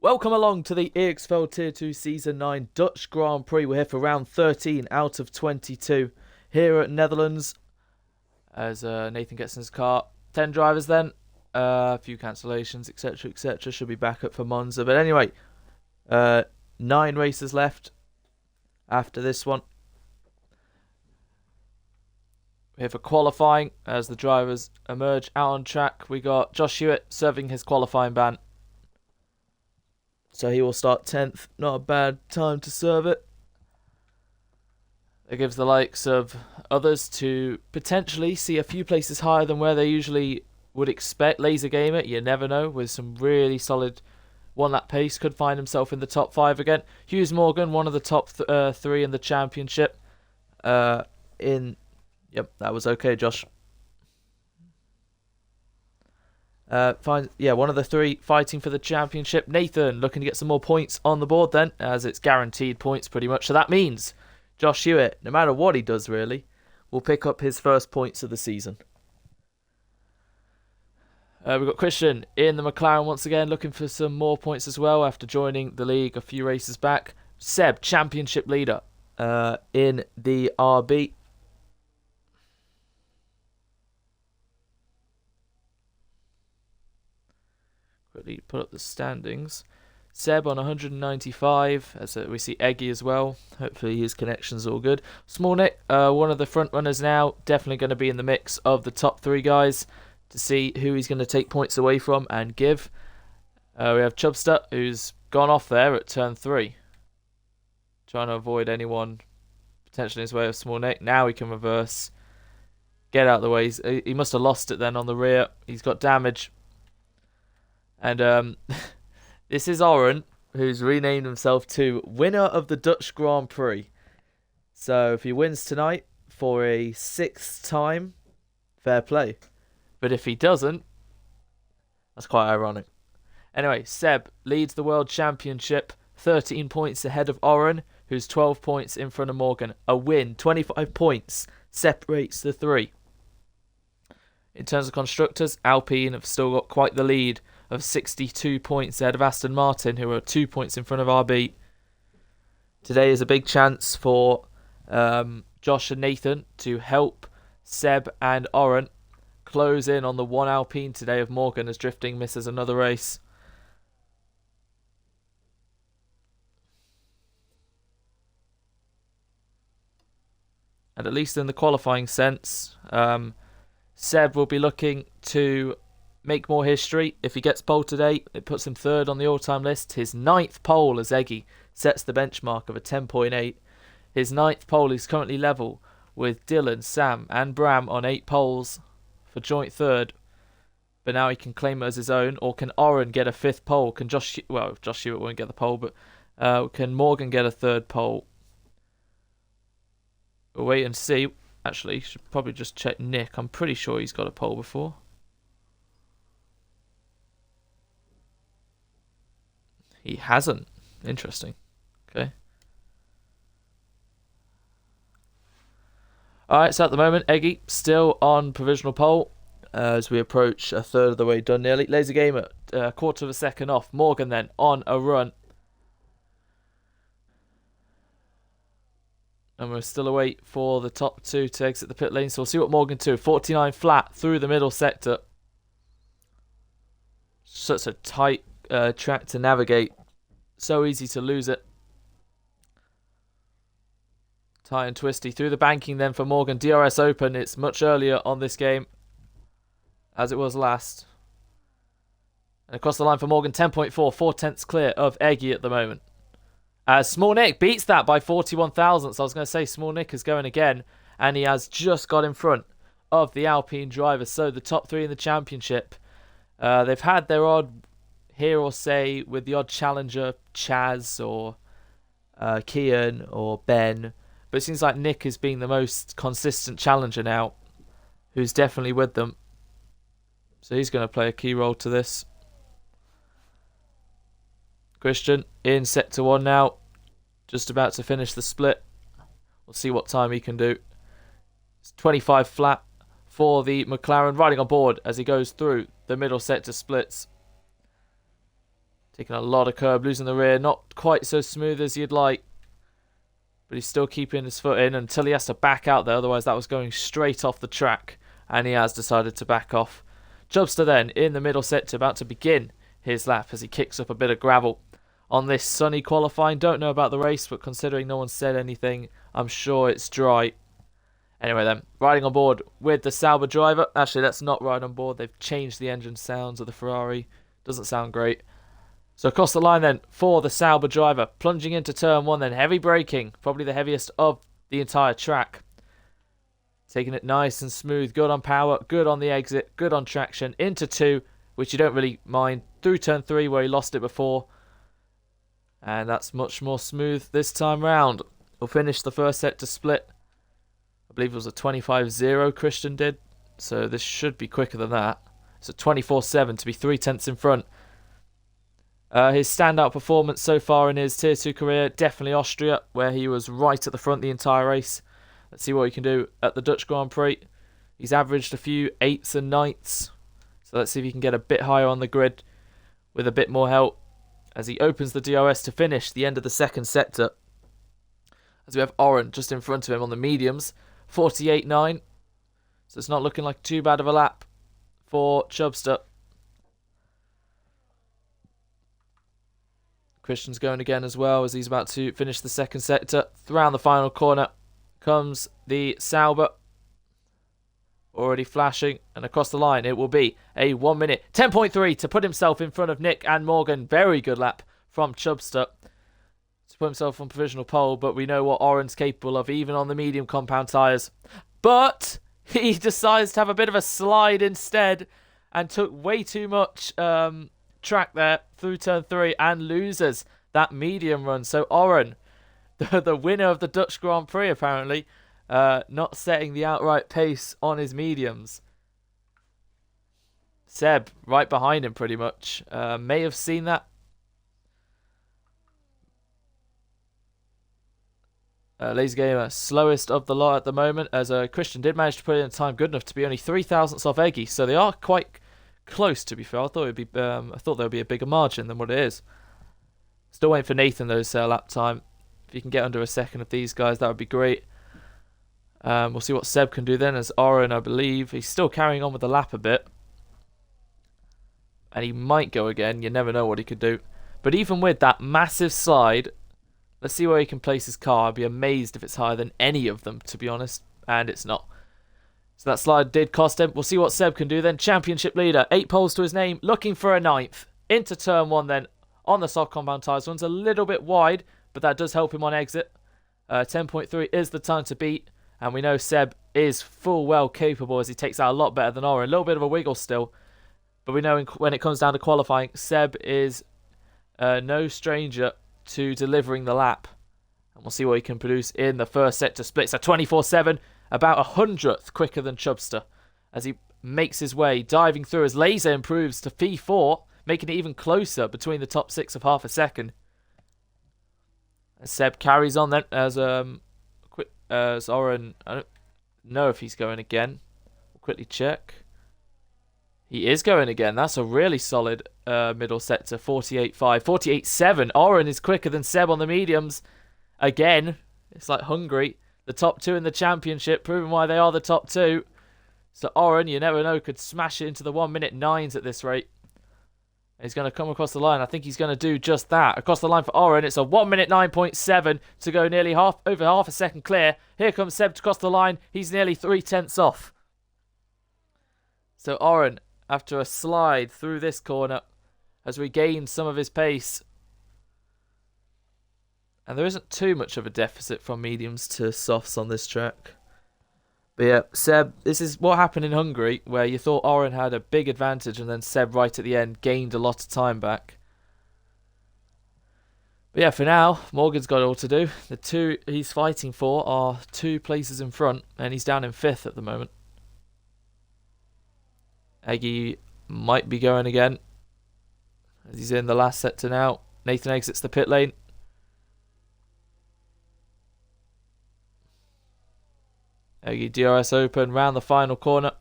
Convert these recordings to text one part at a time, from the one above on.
Welcome along to the EXFL Tier 2 Season 9 Dutch Grand Prix. We're here for round 13 out of 22 here at Netherlands as Nathan gets in his car. 10 drivers then, a few cancellations, etc, etc. Should be back up for Monza. But anyway, 9 races left after this one. We're here for qualifying as the drivers emerge out on track. We got Josh Hewitt serving his qualifying ban. So he will start 10th. Not a bad time to serve it. It gives the likes of others to potentially see a few places higher than where they usually would expect. Laser Gamer, you never know, with some really solid one-lap pace, could find himself in the top 5 again. Hughes Morgan, one of the top 3 in the championship. Yep, that was okay, Josh. One of the 3 fighting for the championship. Nathan looking to get some more points on the board then, as it's guaranteed points pretty much. So that means Josh Hewitt, no matter what he does really, will pick up his first points of the season. We've got Christian in the McLaren once again, looking for some more points as well after joining the league a few races back. Seb, championship leader in the RB. Quickly put up the standings. Seb on 195, as we see Eggy as well. Hopefully his connection's all good. Smallnick, one of the front runners now, definitely going to be in the mix of the top 3 guys to see who he's going to take points away from and give. We have Chubster, who's gone off there at turn 3, trying to avoid anyone potentially in his way of Smallnick. Now he can reverse, get out of the way. He must have lost it then on the rear. He's got damage. And this is Oren, who's renamed himself to winner of the Dutch Grand Prix. So if he wins tonight for a 6th time, fair play. But if he doesn't, that's quite ironic. Anyway, Seb leads the World Championship, 13 points ahead of Oren, who's 12 points in front of Morgan. A win, 25 points, separates the 3. In terms of constructors, Alpine have still got quite the lead of 62 points ahead of Aston Martin, who are 2 points in front of RB. Today is a big chance for Josh and Nathan to help Seb and Oren close in on the 1 Alpine today of Morgan, as Drifting misses another race. And at least in the qualifying sense, Seb will be looking to make more history. If he gets pole today, it puts him 3rd on the all-time list. His 9th pole as Eggy sets the benchmark of a 10.8. His 9th pole is currently level with Dylan, Sam and Bram on 8 poles for joint 3rd. But now he can claim it as his own. Or can Oren get a 5th pole? Can Josh Hewitt won't get the pole, but can Morgan get a 3rd pole? We'll wait and see. Actually, should probably just check Nick. I'm pretty sure he's got a pole before. He hasn't. Interesting. Okay. Alright, so at the moment, Eggy still on provisional pole as we approach a 3rd of the way done nearly. Laser Gamer, a quarter of a second off. Morgan then on a run. And we're still await for the top 2 to exit the pit lane. So we'll see what Morgan do. 49 flat through the middle sector. Such a tight track to navigate. So easy to lose it. Tight and twisty. Through the banking then for Morgan. DRS open. It's much earlier on this game, as it was last. And across the line for Morgan. 10.4. 4/10ths clear of Eggy at the moment. Small Nick beats that by 41 thousandths. I was going to say Small Nick is going again. And he has just got in front of the Alpine drivers. So the top 3 in the championship. They've had their odd hear or say with the odd challenger, Chaz or Kian or Ben. But it seems like Nick is being the most consistent challenger now, who's definitely with them. So he's going to play a key role to this. Christian in sector 1 now, just about to finish the split. We'll see what time he can do. It's 25 flat for the McLaren, riding on board as he goes through the middle sector splits. Taking a lot of curb, losing the rear. Not quite so smooth as you'd like. But he's still keeping his foot in until he has to back out there. Otherwise, that was going straight off the track. And he has decided to back off. Chubster then in the middle sector, about to begin his lap as he kicks up a bit of gravel on this sunny qualifying. Don't know about the race, but considering no one said anything, I'm sure it's dry. Anyway then, riding on board with the Sauber driver. Actually, let's not ride on board. They've changed the engine sounds of the Ferrari. Doesn't sound great. So across the line then for the Sauber driver. Plunging into turn 1 then. Heavy braking. Probably the heaviest of the entire track. Taking it nice and smooth. Good on power. Good on the exit. Good on traction. Into 2, which you don't really mind. Through turn 3 where he lost it before. And that's much more smooth this time round. We'll finish the first sector split. I believe it was a 25-0 Christian did. So this should be quicker than that. So 24-7 to be 3/10 in front. His standout performance so far in his Tier 2 career, definitely Austria, where he was right at the front the entire race. Let's see what he can do at the Dutch Grand Prix. He's averaged a few 8s and 9s. So let's see if he can get a bit higher on the grid with a bit more help as he opens the DRS to finish the end of the second sector. As we have Oren just in front of him on the mediums. 48.9. So it's not looking like too bad of a lap for Chubster. Christian's going again as well as he's about to finish the second sector. Around the final corner comes the Sauber. Already flashing, and across the line it will be a 1 minute 10.3 to put himself in front of Nick and Morgan. Very good lap from Chubster to put himself on provisional pole, but we know what Oren's capable of, even on the medium compound tyres. But he decides to have a bit of a slide instead and took way too much track there through turn 3 and loses that medium run. So Oren, the winner of the Dutch Grand Prix apparently, not setting the outright pace on his mediums. Seb right behind him pretty much. May have seen that. Lazy Gamer, slowest of the lot at the moment, as Christian did manage to put in a time good enough to be only 0.003 off Eggy, so they are quite close to be fair. I thought there would be a bigger margin than what it is. Still waiting for Nathan though, lap time. If you can get under a second of these guys, that would be great. We'll see what Seb can do then, as Oren, I believe, he's still carrying on with the lap a bit. And he might go again, you never know what he could do. But even with that massive slide, let's see where he can place his car. I'd be amazed if it's higher than any of them, to be honest. And it's not. So that slide did cost him. We'll see what Seb can do then. Championship leader, 8 poles to his name, looking for a 9th. Into turn 1 then, on the soft compound tyres. One's a little bit wide, but that does help him on exit. 10.3 is the time to beat. And we know Seb is full well capable as he takes out a lot better than Oren. A little bit of a wiggle still. But we know when it comes down to qualifying, Seb is no stranger to delivering the lap. And we'll see what he can produce in the first sector split. So 24-7, about 100th quicker than Chubster. As he makes his way, diving through as Laser improves to P4, making it even closer between the top 6 of half a second. As Seb carries on then as Oren, I don't know if he's going again. We'll quickly check. He is going again. That's a really solid middle sector. 48.5. 48.7. Oren is quicker than Seb on the mediums. Again, it's like Hungary. The top 2 in the championship, proving why they are the top 2. So Oren, you never know, could smash it into the 1 minute 9s at this rate. He's going to come across the line. I think he's going to do just that. Across the line for Oren, it's a 1 minute 9.7 to go nearly over half a second clear. Here comes Seb to cross the line. He's nearly 0.3 off. So Oren, after a slide through this corner, has regained some of his pace. And there isn't too much of a deficit from mediums to softs on this track. But yeah, Seb, this is what happened in Hungary, where you thought Oren had a big advantage, and then Seb right at the end gained a lot of time back. But yeah, for now, Morgan's got all to do. The 2 he's fighting for are 2 places in front, and he's down in 5th at the moment. Eggy might be going again, as he's in the last sector now. Nathan exits the pit lane. Eggy DRS open round the final corner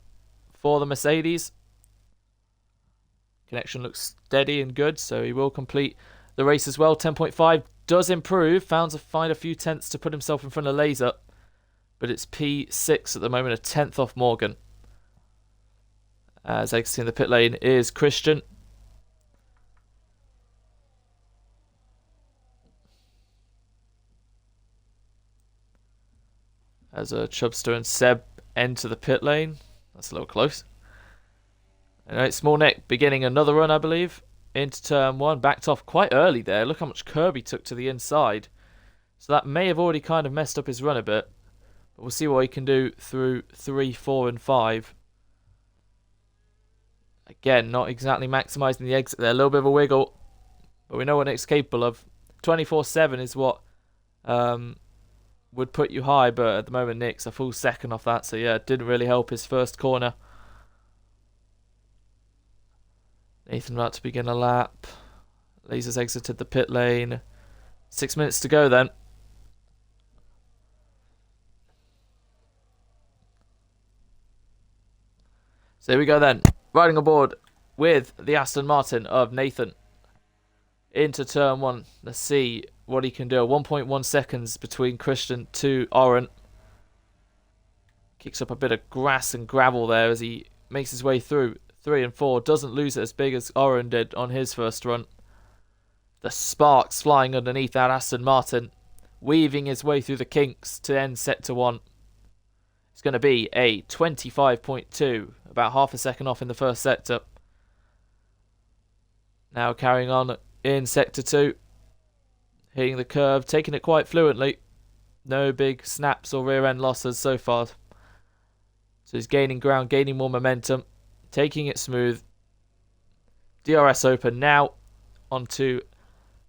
for the Mercedes. Connection looks steady and good, so he will complete the race as well. 10.5 does improve. Find a few tenths to put himself in front of Laser. But it's P6 at the moment, a tenth off Morgan. As exiting the pit lane is Christian. As Chubster and Seb enter the pit lane. That's a little close. Alright, Small Nick beginning another run, I believe. Into turn 1. Backed off quite early there. Look how much curb he took to the inside. So that may have already kind of messed up his run a bit. But we'll see what he can do through 3, 4 and 5. Again, not exactly maximising the exit there. A little bit of a wiggle. But we know what Nick's capable of. 24-7 is what would put you high. But at the moment, Nick's a full second off that. So yeah, it didn't really help his first corner. Nathan about to begin a lap. Laser's exited the pit lane. 6 minutes to go then. So here we go then. Riding aboard with the Aston Martin of Nathan. Into turn 1. Let's see what he can do. 1.1 seconds between Christian to Oren. Kicks up a bit of grass and gravel there as he makes his way through 3 and 4. Doesn't lose it as big as Oren did on his first run. The sparks flying underneath that Aston Martin. Weaving his way through the kinks to end sector 1. It's going to be a 25.2. About half a second off in the first sector. Now carrying on in sector 2. Hitting the curve. Taking it quite fluently. No big snaps or rear end losses so far. So he's gaining ground. Gaining more momentum. Taking it smooth. DRS open now. Onto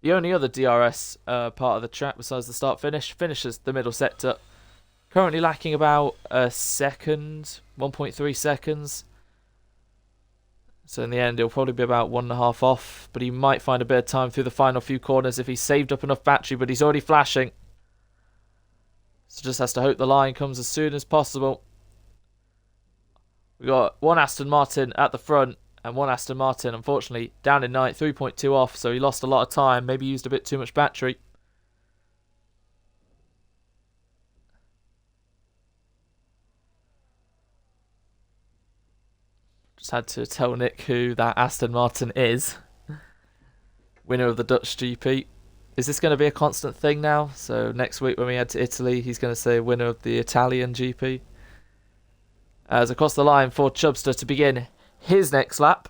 the only other DRS part of the track besides the start finish. Finishes the middle sector. Currently lacking about a second, 1.3 seconds. So in the end, he'll probably be about 1.5 off. But he might find a bit of time through the final few corners if he saved up enough battery. But he's already flashing. So just has to hope the line comes as soon as possible. We got one Aston Martin at the front. And one Aston Martin, unfortunately, down in ninth, 3.2 off. So he lost a lot of time. Maybe used a bit too much battery. Just had to tell Nick who that Aston Martin is. Winner of the Dutch GP. Is this going to be a constant thing now? So next week when we head to Italy, he's going to say winner of the Italian GP. As across the line for Chubster to begin his next lap.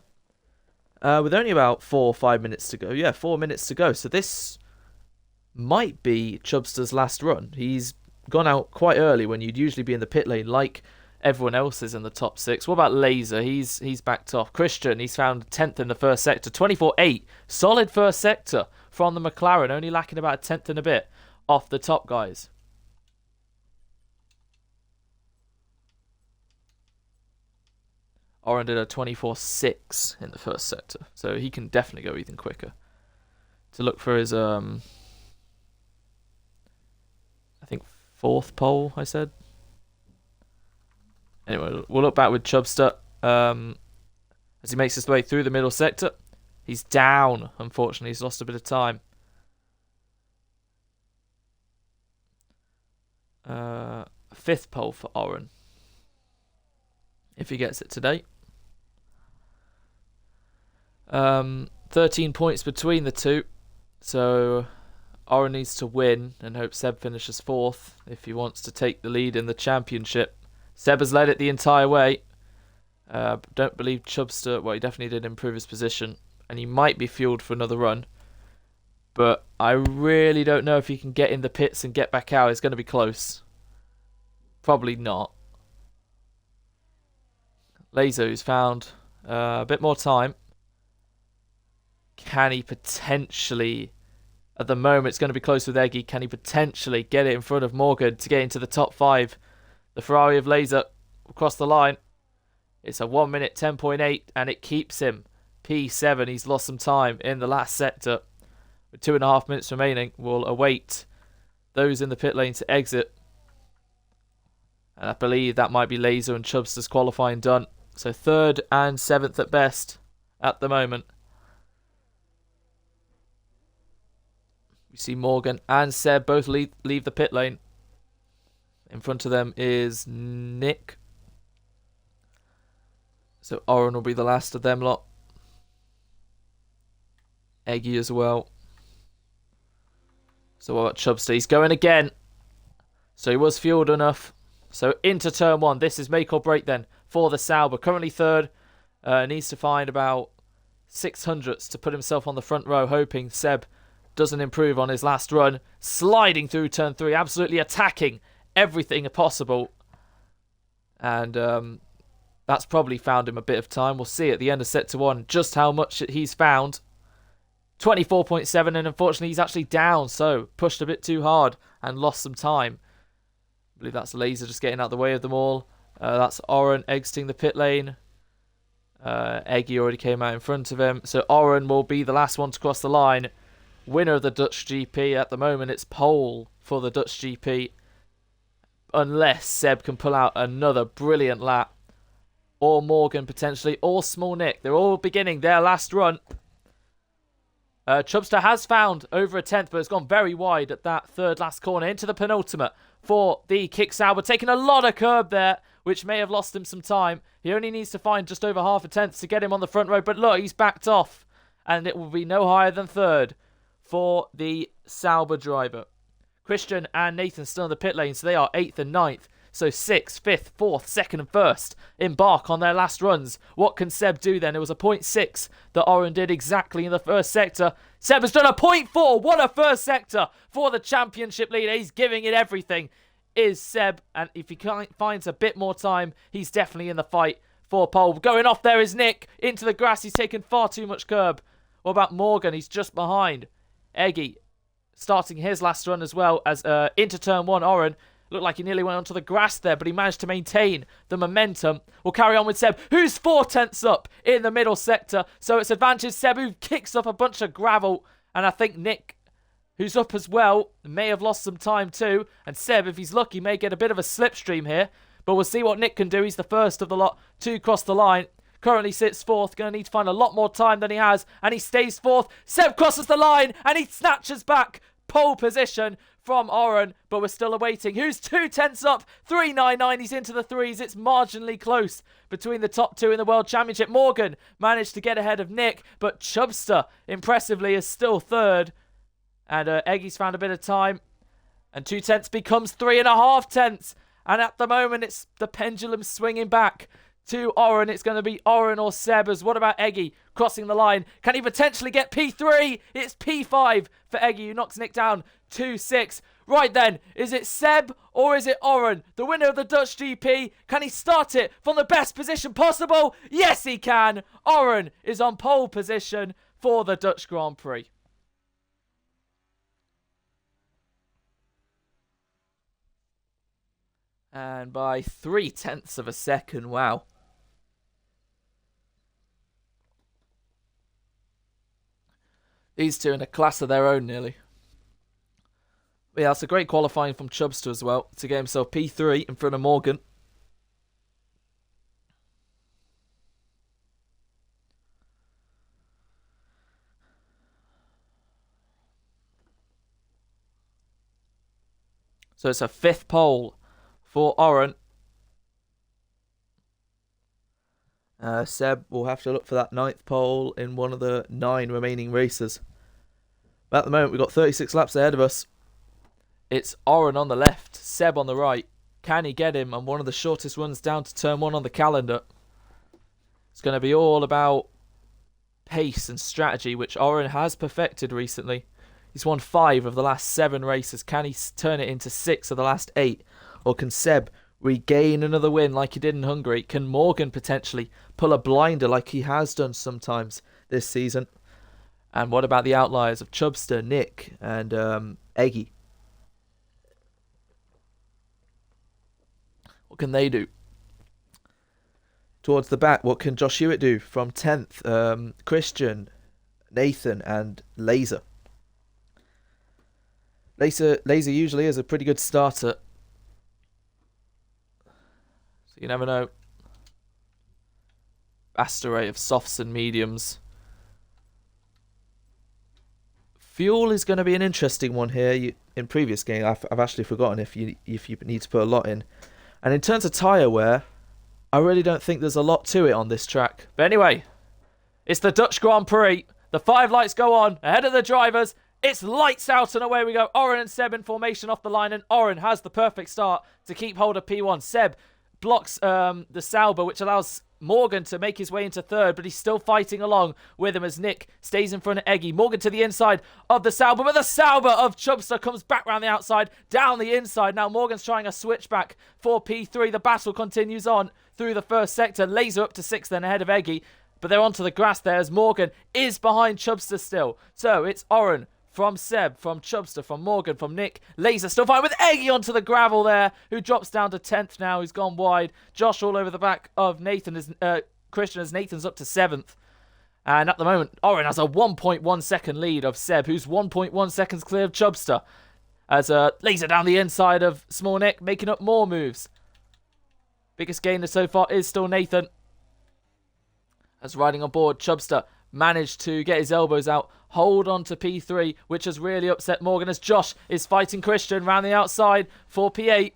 With only about 4 or 5 minutes to go. Yeah, 4 minutes to go. So this might be Chubster's last run. He's gone out quite early when you'd usually be in the pit lane like everyone else is in the top 6. What about Laser? He's backed off. Christian, he's found 10th in the first sector. 24.8. Solid first sector from the McLaren. Only lacking about a tenth and a bit off the top guys. Oren did a 24.6 in the first sector. So he can definitely go even quicker. To look for his, I think, 4th pole, I said. Anyway, we'll look back with Chubster as he makes his way through the middle sector. He's down, unfortunately. He's lost a bit of time. 5th pole for Oren. If he gets it today. 13 points between the two. So Oren needs to win and hope Seb finishes 4th if he wants to take the lead in the championship. Seb has led it the entire way. Don't believe Chubster... Well, he definitely did improve his position. And he might be fueled for another run. But I really don't know if he can get in the pits and get back out. It's going to be close. Probably not. Laser, who's found a bit more time. Can he potentially... At the moment, it's going to be close with Eggy. Can he potentially get it in front of Morgan to get into the top 5? The Ferrari of Laser across the line. It's a 1 minute 10.8 and it keeps him. P7, he's lost some time in the last sector. With 2.5 minutes remaining, we'll await those in the pit lane to exit. And I believe that might be Laser and Chubster's qualifying done. So 3rd and 7th at best. at the moment. We see Morgan and Seb both leave the pit lane. In front of them is Nick. So Oren will be the last of them lot. Eggy as well. So what about Chubster? He's going again. So he was fueled enough. So into turn one. This is make or break then for the Sauber. Currently third. Needs to find about 600ths to put himself on the front row, hoping Seb doesn't improve on his last run. Sliding through turn three. Absolutely attacking everything possible. And that's probably found him a bit of time. We'll see at the end of sector one just how much he's found. 24.7, and unfortunately he's actually down, so pushed a bit too hard and lost some time. I believe that's Laser just getting out of the way of them all. That's Oren exiting the pit lane. Eggy already came out in front of him. So Oren will be the last one to cross the line. Winner of the Dutch GP. At the moment, it's pole for the Dutch GP. Unless Seb can pull out another brilliant lap. Or Morgan, potentially. Or Small Nick. They're all beginning their last run. Chubster has found over a 10th, but it's gone very wide at that third last corner. Into the penultimate for the Kick Sauber. Taking a lot of curb there, which may have lost him some time. He only needs to find just over half a tenth to get him on the front row. But look, he's backed off. And it will be no higher than third for the Sauber driver. Christian and Nathan still in the pit lane, so they are 8th and 9th. So 6th, 5th, 4th, 2nd and 1st embark on their last runs. What can Seb do then? It was a 0.6 that Oren did exactly in the first sector. Seb has done a 0.4. What a first sector for the championship leader. He's giving it everything, is Seb. And if he finds a bit more time, he's definitely in the fight for pole. Going off there is Nick. Into the grass. He's taken far too much curb. What about Morgan? He's just behind. Eggy starting his last run as well as into turn one. Oren looked like he nearly went onto the grass there, but he managed to maintain the momentum. We'll carry on with Seb, who's 4 tenths up in the middle sector. So it's advantage Seb, who kicks up a bunch of gravel. And I think Nick, who's up as well, may have lost some time too. And Seb, if he's lucky, may get a bit of a slipstream here. But we'll see what Nick can do. He's the first of the lot to cross the line. Currently sits 4th. Going to need to find a lot more time than he has. And he stays 4th. Seb crosses the line and he snatches back pole position from Oren, but we're still awaiting. Who's 2 tenths up? 3.99. He's into the threes. It's marginally close between the top two in the World Championship. Morgan managed to get ahead of Nick, but Chubster, impressively, is still third. And Eggy's found a bit of time. And 2 tenths becomes 3.5 tenths. And at the moment, it's the pendulum swinging back to Oren. It's going to be Oren or Sebers. What about Eggy crossing the line? Can he potentially get P3? It's P5 for Eggy, who knocks Nick down 2.6. Right then, is it Seb or is it Oren? The winner of the Dutch GP. Can he start it from the best position possible? Yes, he can. Oren is on pole position for the Dutch Grand Prix. And by 3 tenths of a second, wow. These two in a class of their own, nearly. But yeah, that's a great qualifying from Chubster as well, to get himself P3 in front of Morgan. So it's a 5th pole for Oren. Seb will have to look for that 9th pole in one of the 9 remaining races. But at the moment, we've got 36 laps ahead of us. It's Oren on the left, Seb on the right. Can he get him on one of the shortest runs down to turn 1 on the calendar? It's going to be all about pace and strategy, which Oren has perfected recently. He's won 5 of the last 7 races. Can he turn it into 6 of the last 8? Or can Seb regain another win like he did in Hungary? Can Morgan potentially pull a blinder like he has done sometimes this season? And what about the outliers of Chubster, Nick, and Eggy? What can they do? Towards the back, what can Josh Hewitt do from 10th? Christian, Nathan, and Laser. Laser usually is a pretty good starter. So you never know. vast array of softs and mediums. Fuel is going to be an interesting one here. In previous game, I've actually forgotten if you need to put a lot in. And in terms of tyre wear, I really don't think there's a lot to it on this track. But anyway, it's the Dutch Grand Prix. The 5 lights go on ahead of the drivers. It's lights out and away we go. Oren and Seb in formation off the line, and Oren has the perfect start to keep hold of P1. Seb blocks the Sauber, which allows Morgan to make his way into third, but he's still fighting along with him as Nick stays in front of Eggy. Morgan to the inside of the Sauber, but the Sauber of Chubster comes back round the outside, down the inside. Now Morgan's trying a switchback for P3. The battle continues on through the first sector. Laser up to 6th then ahead of Eggy, but they're onto the grass there as Morgan is behind Chubster still. So it's Oren from Seb, from Chubster, from Morgan, from Nick. Laser still fine with Eggy onto the gravel there, who drops down to 10th now. He's gone wide. Josh all over the back of Nathan, as Christian, as Nathan's up to 7th. And at the moment, Oren has a 1.1 second lead of Seb, who's 1.1 seconds clear of Chubster. As Laser down the inside of Small Nick, making up more moves. Biggest gainer so far is still Nathan. As riding on board, Chubster managed to get his elbows out, hold on to P3, which has really upset Morgan as Josh is fighting Christian round the outside for P8.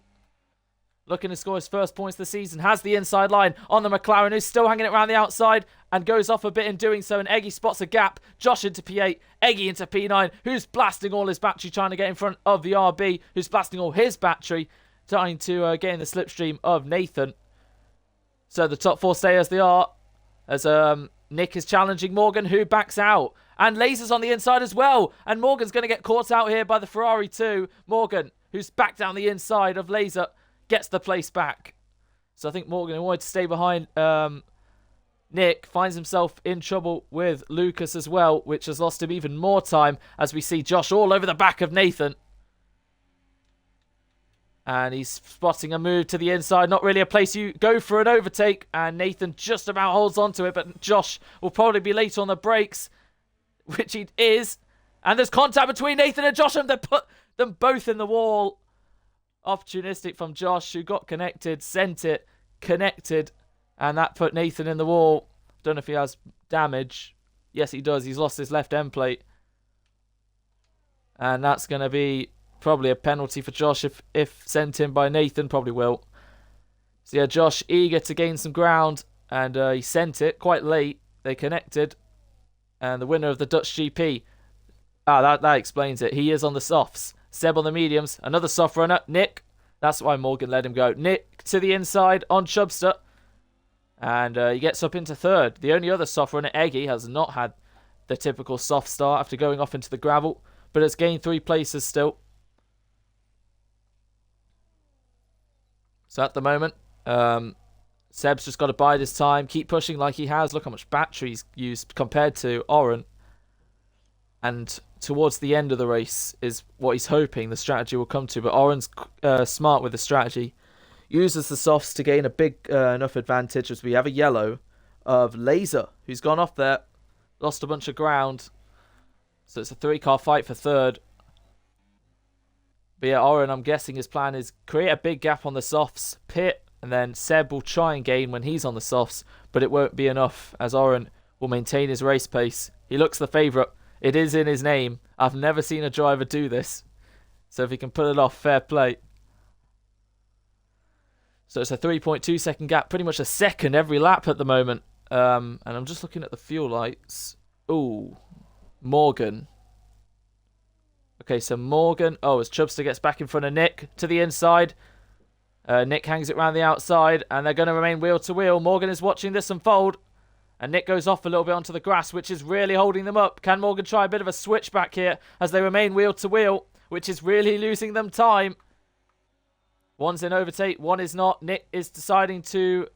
Looking to score his first points of the season, has the inside line on the McLaren, who's still hanging it around the outside and goes off a bit in doing so, and Eggy spots a gap. Josh into P8, Eggy into P9, who's blasting all his battery, trying to get in front of the RB, who's blasting all his battery, trying to get in the slipstream of Nathan. So the top 4 stay as they are, as Nick is challenging Morgan, who backs out. And Laser's on the inside as well. And Morgan's going to get caught out here by the Ferrari too. Morgan, who's back down the inside of Laser, gets the place back. So I think Morgan, who wanted to stay behind Nick, finds himself in trouble with Lucas as well, which has lost him even more time, as we see Josh all over the back of Nathan. And he's spotting a move to the inside. Not really a place you go for an overtake. And Nathan just about holds on to it. But Josh will probably be late on the brakes, which he is. And there's contact between Nathan and Josh. And they put them both in the wall. Opportunistic from Josh, who got connected, sent it, connected. And that put Nathan in the wall. Don't know if he has damage. Yes, he does. He's lost his left end plate. And that's going to be probably a penalty for Josh if sent in by Nathan. Probably will. So yeah, Josh eager to gain some ground, and he sent it quite late. They connected, and the winner of the Dutch GP. That explains it. He is on the softs. Seb on the mediums. Another soft runner, Nick. That's why Morgan let him go. Nick to the inside on Chubster, and he gets up into third. The only other soft runner, Eggy, has not had the typical soft start after going off into the gravel, but has gained 3 places still. So at the moment, Seb's just got to bide his time, keep pushing like he has. Look how much battery he's used compared to Oren. And towards the end of the race is what he's hoping the strategy will come to. But Oren's smart with the strategy. Uses the softs to gain a big enough advantage, as we have a yellow of Laser, who's gone off there. Lost a bunch of ground. So it's a 3-car fight for third. But yeah, Oren, I'm guessing his plan is create a big gap on the softs, pit, and then Seb will try and gain when he's on the softs, but it won't be enough, as Oren will maintain his race pace. He looks the favourite. It is in his name. I've never seen a driver do this. So if he can pull it off, fair play. So it's a 3.2 second gap, pretty much a second every lap at the moment. And I'm just looking at the fuel lights. Ooh, Morgan. Okay, so Morgan. Oh, as Chubster gets back in front of Nick to the inside. Nick hangs it around the outside, and they're going to remain wheel to wheel. Morgan is watching this unfold, and Nick goes off a little bit onto the grass, which is really holding them up. Can Morgan try a bit of a switchback here as they remain wheel to wheel, which is really losing them time? One's in overtake, one is not. Nick is deciding to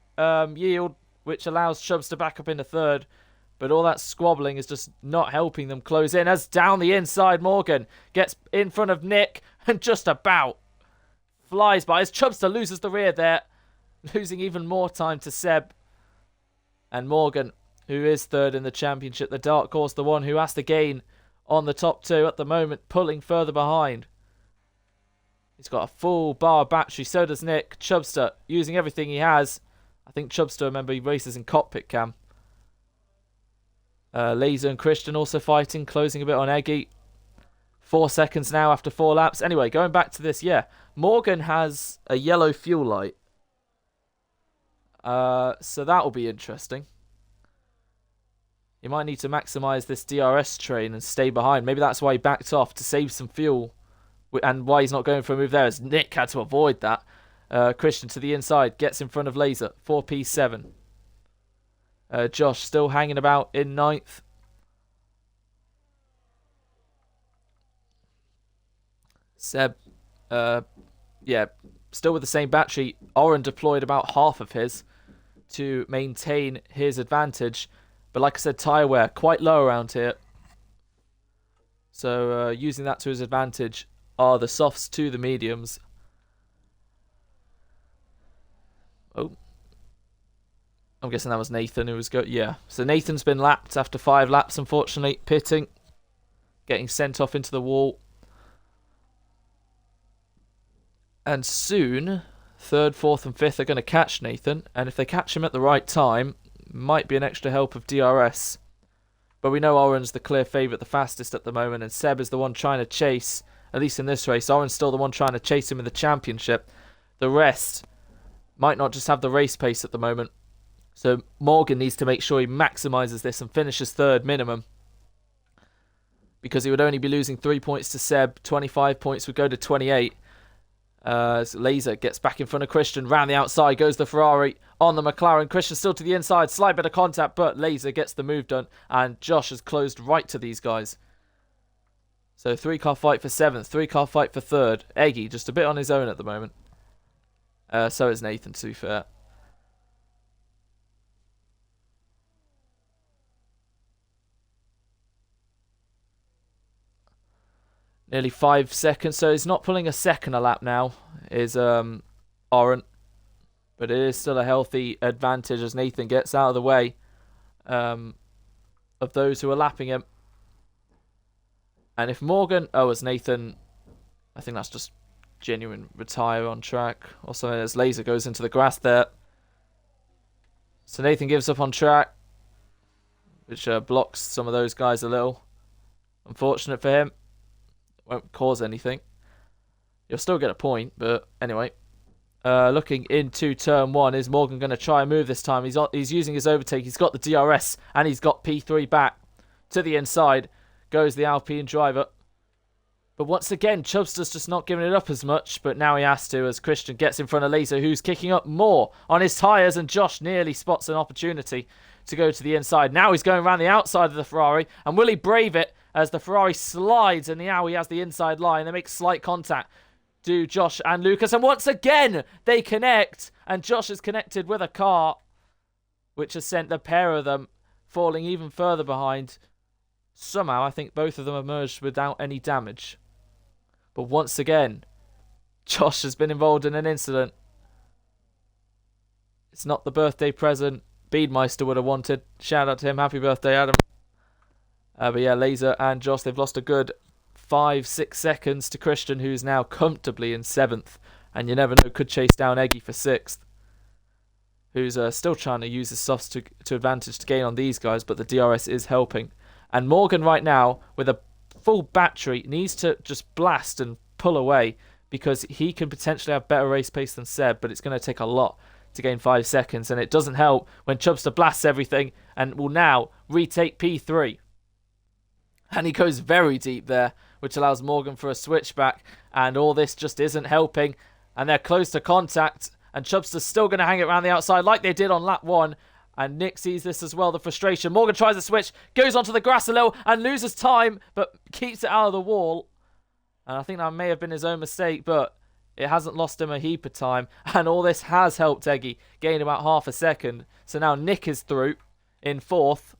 yield, which allows Chubbs to back up into third. But all that squabbling is just not helping them close in. As down the inside, Morgan gets in front of Nick and just about flies by as Chubster loses the rear there, losing even more time to Seb. And Morgan, who is third in the championship, the dark horse, the one who has to gain on the top two at the moment, pulling further behind. He's got a full bar battery, so does Nick. Chubster using everything he has. I think Chubster, remember, he races in cockpit cam. Laser and Christian also fighting, closing a bit on Eggy. 4 seconds now after 4 laps. Anyway, going back to this, yeah. Morgan has a yellow fuel light. So that will be interesting. You might need to maximize this DRS train and stay behind. Maybe that's why he backed off, to save some fuel. And why he's not going for a move there, as Nick had to avoid that. Christian to the inside, gets in front of Laser. 4P7. Josh still hanging about in 9th. Seb, yeah, still with the same battery. Oren deployed about half of his to maintain his advantage. But like I said, tyre wear quite low around here. So using that to his advantage are the softs to the mediums. Oh. I'm guessing that was Nathan who was yeah. So Nathan's been lapped after 5 laps, unfortunately. Pitting. Getting sent off into the wall. And soon, 3rd, 4th and 5th are going to catch Nathan. And if they catch him at the right time, might be an extra help of DRS. But we know Oren's the clear favourite, the fastest at the moment. And Seb is the one trying to chase, at least in this race. Oren's still the one trying to chase him in the championship. The rest might not just have the race pace at the moment. So Morgan needs to make sure he maximises this and finishes 3rd minimum. Because he would only be losing 3 points to Seb. 25 points would go to 28. So Laser gets back in front of Christian. Round the outside goes the Ferrari on the McLaren. Christian still to the inside. Slight bit of contact, but Laser gets the move done. And Josh has closed right to these guys. So 3-car fight for 7th. 3-car fight for 3rd. Eggy just a bit on his own at the moment. So is Nathan, to be fair. Nearly 5 seconds, so he's not pulling a second a lap now, is Oren. But it is still a healthy advantage as Nathan gets out of the way of those who are lapping him. And if Morgan... Oh, as Nathan... I think that's just genuine retire on track. Also, as Laser goes into the grass there. So Nathan gives up on track, which blocks some of those guys a little. Unfortunate for him. Won't cause anything. You'll still get a point, but anyway. Looking into turn 1, is Morgan going to try and move this time? He's using his overtake. He's got the DRS, and he's got P3 back. To the inside goes the Alpine driver. But once again, Chubster's just not giving it up as much, but now he has to as Christian gets in front of Laser, who's kicking up more on his tyres, and Josh nearly spots an opportunity to go to the inside. Now he's going around the outside of the Ferrari, and will he brave it as the Ferrari slides, and now he has the inside line. They make slight contact, do Josh and Lucas, and once again they connect, and Josh is connected with a car, which has sent the pair of them falling even further behind. Somehow, I think both of them emerged without any damage. But once again, Josh has been involved in an incident. It's not the birthday present Beadmeister would have wanted. Shout out to him. Happy birthday, Adam. But yeah, Laser and Josh, they've lost a good 5-6 seconds to Christian, who's now comfortably in 7th. And you never know, could chase down Eggy for 6th. Who's still trying to use his softs to advantage to gain on these guys, but the DRS is helping. And Morgan right now, with a full battery, needs to just blast and pull away, because he can potentially have better race pace than Seb, but it's going to take a lot to gain 5 seconds. And it doesn't help when Chubster blasts everything and will now retake P3. And he goes very deep there, which allows Morgan for a switchback. And all this just isn't helping. And they're close to contact. And Chubster's still going to hang it around the outside like they did on lap 1. And Nick sees this as well, the frustration. Morgan tries to switch, goes onto the grass a little and loses time, but keeps it out of the wall. And I think that may have been his own mistake, but it hasn't lost him a heap of time. And all this has helped Eggy gain about half a second. So now Nick is through in 4th.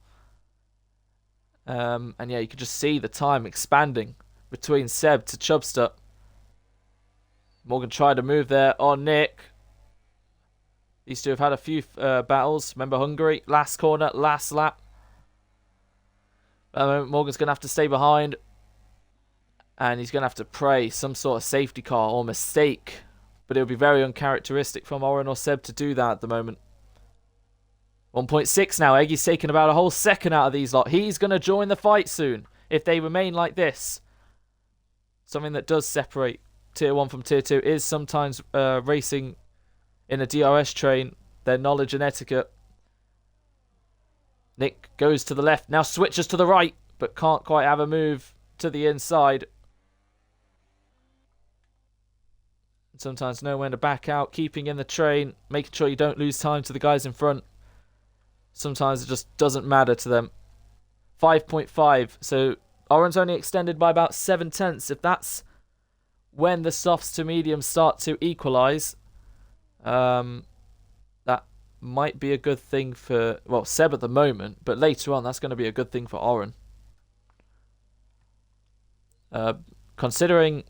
And yeah, you can just see the time expanding between Seb to Chubster. Morgan tried to move there on Nick. These two have had a few battles. Remember Hungary? Last corner, last lap. Morgan's going to have to stay behind. And he's going to have to pray some sort of safety car or mistake. But it would be very uncharacteristic from Oren or Seb to do that at the moment. 1.6 now. Eggy's taken about a whole second out of these lot. He's going to join the fight soon if they remain like this. Something that does separate Tier 1 from Tier 2 is sometimes racing in a DRS train, their knowledge and etiquette. Nick goes to the left, now switches to the right, but can't quite have a move to the inside. Sometimes know when to back out, keeping in the train, making sure you don't lose time to the guys in front. Sometimes it just doesn't matter to them. 5.5, so Oren's only extended by about 7/10. If that's when the softs to mediums start to equalise, that might be a good thing for, well, Seb at the moment, but later on that's going to be a good thing for Oren. Considering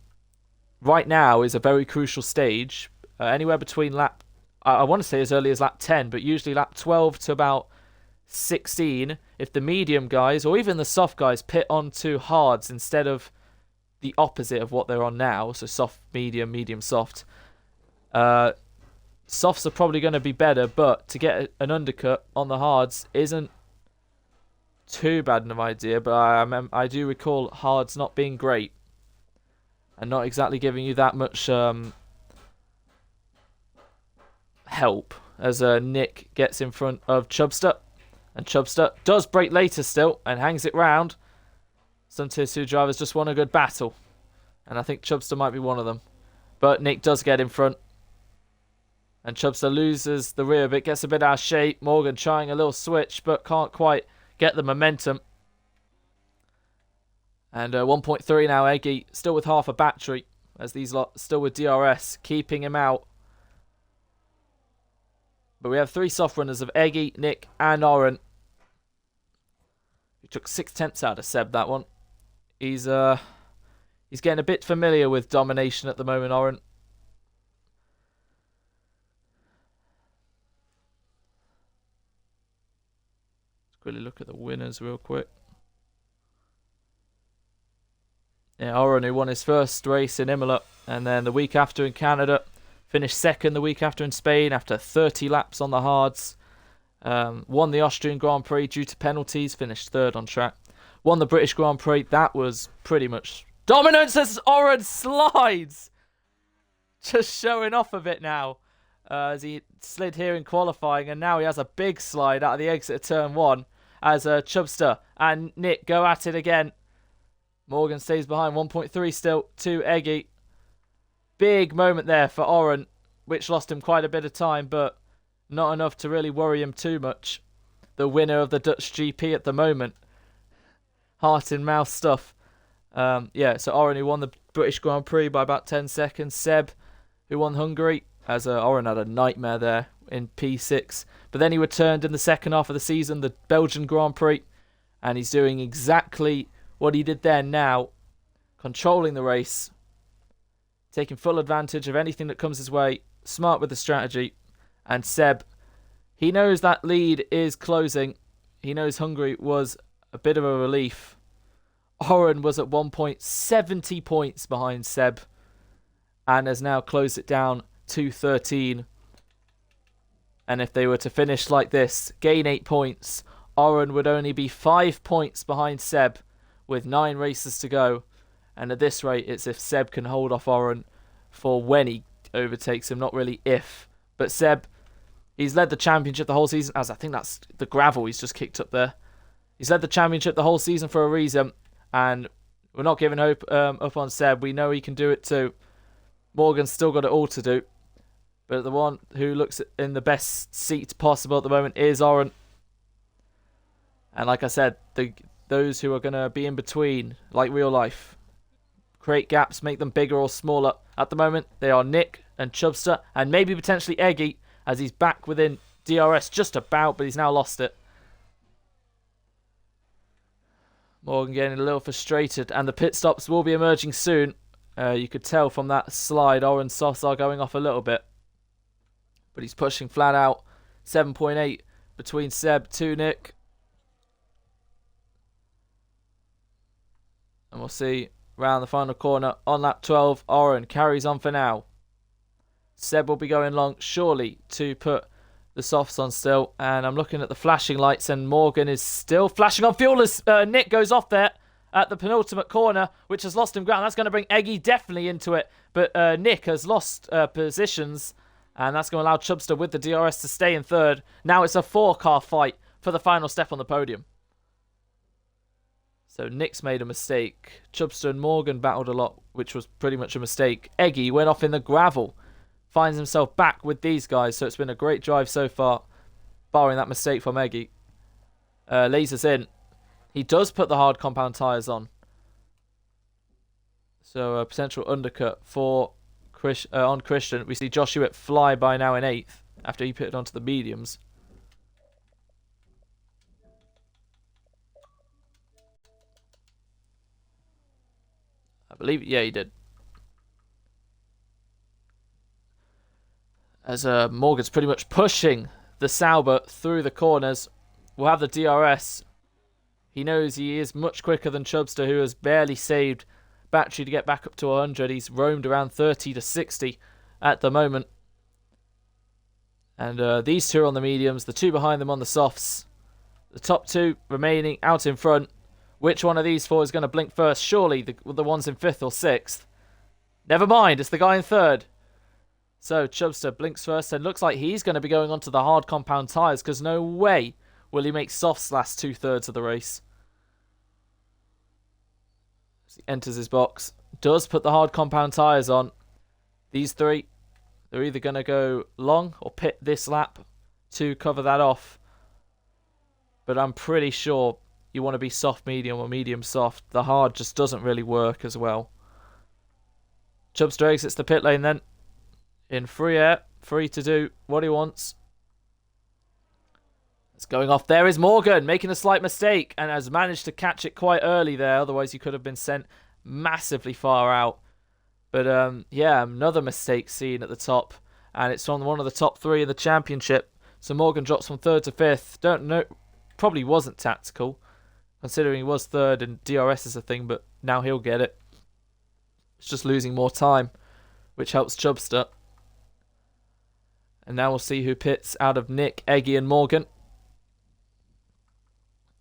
right now is a very crucial stage, anywhere between lap, I want to say as early as lap 10, but usually lap 12 to about 16, if the medium guys or even the soft guys pit onto hards instead of the opposite of what they're on now, so soft, medium, medium, soft. Softs are probably going to be better, but to get an undercut on the hards isn't too bad of an idea, but I do recall hards not being great and not exactly giving you that much help as Nick gets in front of Chubster. And Chubster does brake later still and hangs it round. Some Tier 2 drivers just want a good battle. And I think Chubster might be one of them. But Nick does get in front. And Chubster loses the rear bit, gets a bit out of shape. Morgan trying a little switch, but can't quite get the momentum. And 1.3 now, Eggy, still with half a battery. As these lot still with DRS, keeping him out. But we have 3 soft runners of Eggy, Nick, and Oren. He took 6/10 out of Seb, that one. He's getting a bit familiar with domination at the moment, Oren. Let's quickly look at the winners real quick. Yeah, Oren, who won his first race in Imola, and then the week after in Canada, finished second the week after in Spain after 30 laps on the hards. Won the Austrian Grand Prix due to penalties, finished third on track. Won the British Grand Prix, that was pretty much dominance as Oren slides. Just showing off a bit now as he slid here in qualifying, and now he has a big slide out of the exit of turn 1 as Chubster and Nick go at it again. Morgan stays behind, 1.3 still to Eggy. Big moment there for Oren, which lost him quite a bit of time, but not enough to really worry him too much. The winner of the Dutch GP at the moment. Heart in mouth stuff. Yeah, so Oren, who won the British Grand Prix by about 10 seconds. Seb, who won Hungary, as Oren had a nightmare there in P6. But then he returned in the second half of the season, the Belgian Grand Prix, and he's doing exactly what he did there now, controlling the race, taking full advantage of anything that comes his way, smart with the strategy. And Seb, he knows that lead is closing. He knows Hungary was a bit of a relief. Oren was at 1 point 70 points behind Seb and has now closed it down to 13. And if they were to finish like this, gain 8 points, Oren would only be 5 points behind Seb with 9 races to go. And at this rate, it's if Seb can hold off Oren for when he overtakes him, not really if. But Seb, he's led the championship the whole season, as I think that's the gravel he's just kicked up there. He's led the championship the whole season for a reason, and we're not giving hope up on Seb. We know he can do it too. Morgan's still got it all to do, but the one who looks in the best seat possible at the moment is Oren. And like I said, those who are going to be in between, like real life, create gaps, make them bigger or smaller. At the moment, they are Nick and Chubster, and maybe potentially Eggy, as he's back within DRS just about, but he's now lost it. Morgan getting a little frustrated, and the pit stops will be emerging soon. You could tell from that slide, Oren's softs are going off a little bit. But he's pushing flat out. 7.8 between Seb to Nick. And we'll see round the final corner on lap 12. Oren carries on for now. Seb will be going long, surely, to put The softs on still, and I'm looking at the flashing lights, and Morgan is still flashing on fuel as Nick goes off there at the penultimate corner, which has lost him ground. That's going to bring Eggy definitely into it, but Nick has lost positions, and that's going to allow Chubster with the DRS to stay in third. Now it's a 4-car fight for the final step on the podium. So Nick's made a mistake. Chubster and Morgan battled a lot, which was pretty much a mistake. Eggy went off in the gravel. Finds himself back with these guys, so it's been a great drive so far, barring that mistake from Eggy. Laser's in. He does put the hard compound tyres on. So a potential undercut for on Christian. We see Josh Hewitt fly by now in 8th after he pitted onto the mediums. I believe, yeah, he did. As Morgan's pretty much pushing the Sauber through the corners. We'll have the DRS. He knows he is much quicker than Chubster, who has barely saved battery to get back up to 100. He's roamed around 30 to 60 at the moment. And these two are on the mediums, the two behind them on the softs. The top two remaining out in front. Which one of these four is going to blink first? Surely the ones in 5th or 6th. Never mind, it's the guy in 3rd. So Chubster blinks first, and looks like he's going to be going onto the hard compound tyres, because no way will he make softs last 2/3 of the race. As he enters his box, does put the hard compound tyres on. These three, they're either going to go long or pit this lap to cover that off. But I'm pretty sure you want to be soft medium or medium soft. The hard just doesn't really work as well. Chubster exits the pit lane then. In free air, free to do what he wants. It's going off. There is Morgan, making a slight mistake, and has managed to catch it quite early there. Otherwise, he could have been sent massively far out. But, yeah, another mistake seen at the top. And it's on one of the top 3 in the championship. So Morgan drops from 3rd to 5th. Don't know, probably wasn't tactical, considering he was 3rd and DRS is a thing, but now he'll get it. It's just losing more time, which helps Chubster. And now we'll see who pits out of Nick, Eggy and Morgan.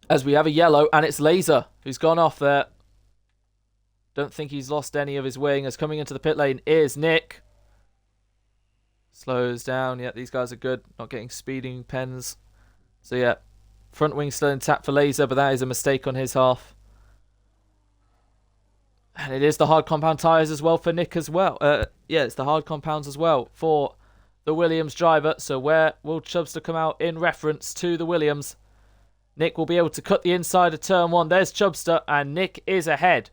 As we have a yellow, and it's Laser who's gone off there. Don't think he's lost any of his wing, as coming into the pit lane is Nick. Slows down. Yeah, these guys are good. Not getting speeding pens. So yeah, front wing still intact for Laser, but that is a mistake on his half. And it is the hard compound tyres as well for Nick as well. Yeah, it's the hard compounds as well for the Williams driver. So where will Chubster come out in reference to the Williams? Nick will be able to cut the inside of turn 1. There's Chubster, and Nick is ahead.